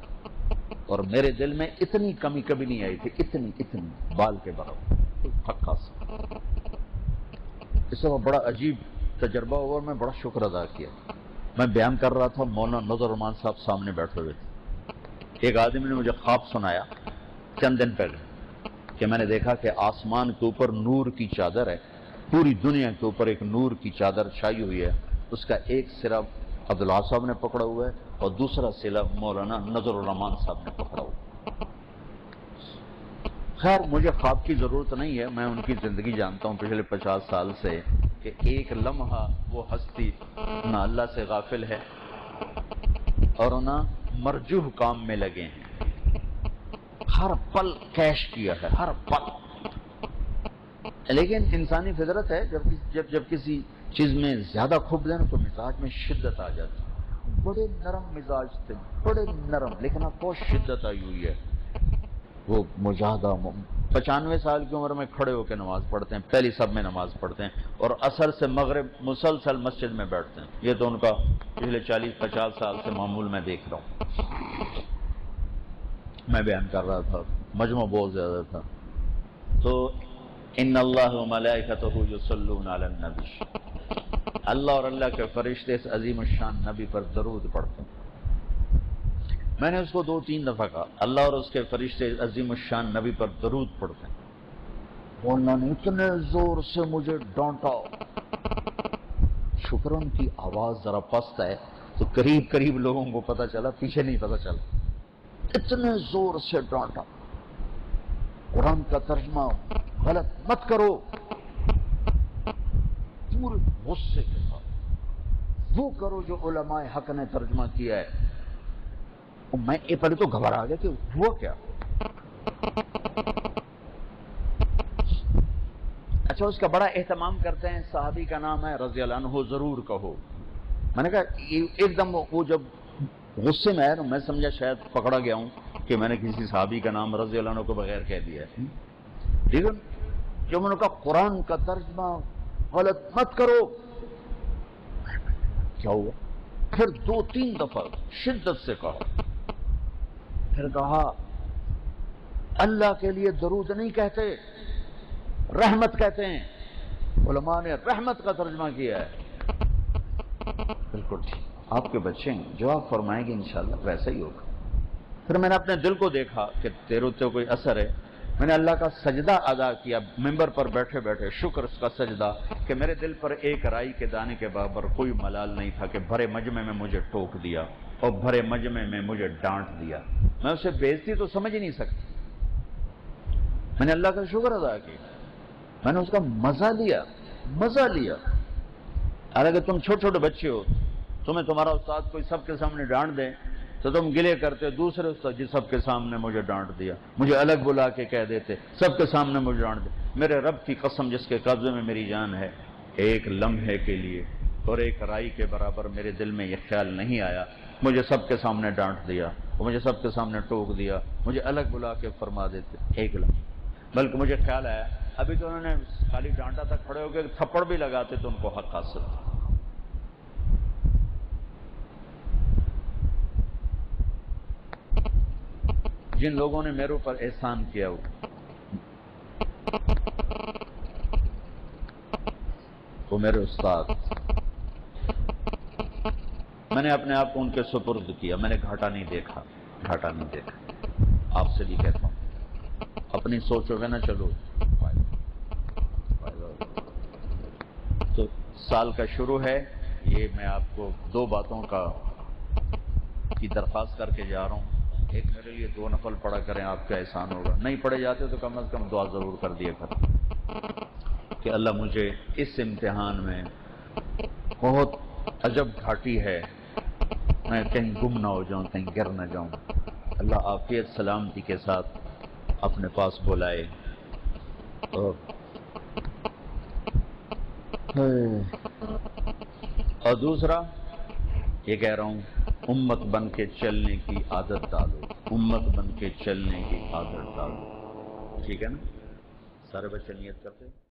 اور میرے دل میں اتنی کمی کبھی نہیں آئی تھی، اتنی بال کے برابر پکا سا۔ اس وقت بڑا عجیب تجربہ ہوا اور میں بڑا شکر ادا کیا۔ میں بیان کر رہا تھا، مولانا نظر الرحمان صاحب سامنے بیٹھے ہوئے تھے۔ ایک آدمی نے مجھے خواب سنایا چند دن پہلے کہ میں نے دیکھا کہ آسمان کے اوپر نور کی چادر ہے، پوری دنیا کے اوپر ایک نور کی چادر چھائی ہوئی ہے، اس کا ایک سرا عبداللہ صاحب نے پکڑا ہوا ہے اور دوسرا سرا مولانا نظر الرحمان صاحب نے پکڑا ہوا ہے۔ خیر مجھے خواب کی ضرورت نہیں ہے، میں ان کی زندگی جانتا ہوں پچھلے 50 سال سے کہ ایک لمحہ وہ ہستی نہ اللہ سے غافل ہے اور نہ مرجوح کام میں لگے ہیں، ہر پل کیش کیا ہے، ہر پل۔ لیکن انسانی فطرت ہے جب کسی چیز میں زیادہ کھوب دیں تو مزاج میں شدت آ جاتی ہے۔ بڑے نرم مزاج تھے، بڑے نرم، لیکن اب بہت شدت آئی ہوئی ہے۔ وہ مجاہدہ 95 سال کی عمر میں کھڑے ہو کے نماز پڑھتے ہیں، پہلی صف میں نماز پڑھتے ہیں اور عصر سے مغرب مسلسل مسجد میں بیٹھتے ہیں۔ یہ تو ان کا پچھلے 40-50 سال سے معمول میں دیکھ رہا ہوں۔ میں بیان کر رہا تھا، مجمع بہت زیادہ تھا، تو ان اللہ و ملائکتہ یصلون علی النبی، اللہ اور اللہ کے فرشتے اس عظیم الشان نبی پر درود پڑھتے ہیں۔ میں نے اس کو 2-3 دفعہ کہا، اللہ اور اس کے فرشتے عظیم الشان نبی پر درود پڑھتے ہیں۔ مولانا نے اتنے زور سے مجھے ڈانٹا، شکر ان کی آواز ذرا پست ہے تو قریب لوگوں کو پتہ چلا، پیچھے نہیں پتہ چلا، اتنے زور سے ڈانٹا، قرآن کا ترجمہ غلط مت کرو، پورے غصے کے ساتھ، وہ کرو جو علماء حق نے ترجمہ کیا ہے۔ میں پہلے تو گھبرا گیا کہ ہوا کیا۔ اچھا اس کا بڑا اہتمام کرتے ہیں، صحابی کا نام ہے رضی اللہ عنہ، ضرور کہو۔ میں نے کہا ایک دم وہ جب غصے میں آیا تو میں سمجھا شاید پکڑا گیا ہوں کہ میں نے کسی صحابی کا نام رضی اللہ عنہ کو بغیر کہہ دیا ہے، لیکن جب میں نے کہا قرآن کا ترجمہ غلط مت کرو، کیا ہوا؟ پھر 2-3 دفعہ شدت سے کہا، پھر کہا اللہ کے لیے درود نہیں کہتے، رحمت کہتے ہیں، علماء نے رحمت کا ترجمہ کیا ہے۔ بالکل ٹھیک، آپ کے بچے ہیں، جو آپ فرمائیں گے انشاءاللہ ویسا ہی ہوگا۔ پھر میں نے اپنے دل کو دیکھا کہ تیرے تو کوئی اثر ہے، میں نے اللہ کا سجدہ ادا کیا ممبر پر بیٹھے بیٹھے، شکر اس کا سجدہ کہ میرے دل پر ایک رائی کے دانے کے برابر کوئی ملال نہیں تھا کہ بھرے مجمع میں مجھے ٹوک دیا اور بھرے مجمع میں مجھے ڈانٹ دیا۔ میں اسے بےعزتی تو سمجھ ہی نہیں سکتی، میں نے اللہ کا شکر ادا کیا، میں نے اس کا مزہ لیا۔ حالانکہ تم چھوٹے بچے ہو، تمہیں تمہارا استاد کوئی سب کے سامنے ڈانٹ دے تو تم گلے کرتے، دوسرے استاد جی سب کے سامنے مجھے ڈانٹ دیا، مجھے الگ بلا کے کہہ دیتے، سب کے سامنے مجھے ڈانٹ دے۔ میرے رب کی قسم جس کے قبضے میں میری جان ہے، ایک لمحے کے لیے اور ایک رائی کے برابر میرے دل میں یہ خیال نہیں آیا مجھے سب کے سامنے ڈانٹ دیا اور مجھے سب کے سامنے ٹوک دیا، مجھے الگ بلا کے فرما دیتے، ایک لمحے۔ بلکہ مجھے خیال آیا ابھی تو انہوں نے خالی ڈانٹا تھا، کھڑے ہو کے تھپڑ بھی لگاتے تو ان کو حق حاصل تھا۔ جن لوگوں نے میرے اوپر احسان کیا ہو، وہ میرے استاد، میں نے اپنے آپ کو ان کے سپرد کیا، میں نے گھاٹا نہیں دیکھا، گھاٹا نہیں دیکھا۔ آپ سے بھی کہتا ہوں، اپنی سوچو گے نا، چلو تو سال کا شروع ہے، یہ میں آپ کو دو باتوں کی درخواست کر کے جا رہا ہوں۔ ایک، میرے لیے 2 نفل پڑھا کریں، آپ کا احسان ہوگا، نہیں پڑھے جاتے تو کم از کم دعا ضرور کر دیا کریں کہ اللہ مجھے اس امتحان میں، بہت عجب گھاٹی ہے، میں کہیں گم نہ ہو جاؤں، کہیں گر نہ جاؤں، اللہ عافیت سلامتی کے ساتھ اپنے پاس بلائے۔ اور دوسرا یہ کہہ رہا ہوں، امت بن کے چلنے کی عادت ڈالو، امت بن کے چلنے کی عادت ڈالو، ٹھیک ہے نا؟ سارے بچے نیت کرتے ہیں۔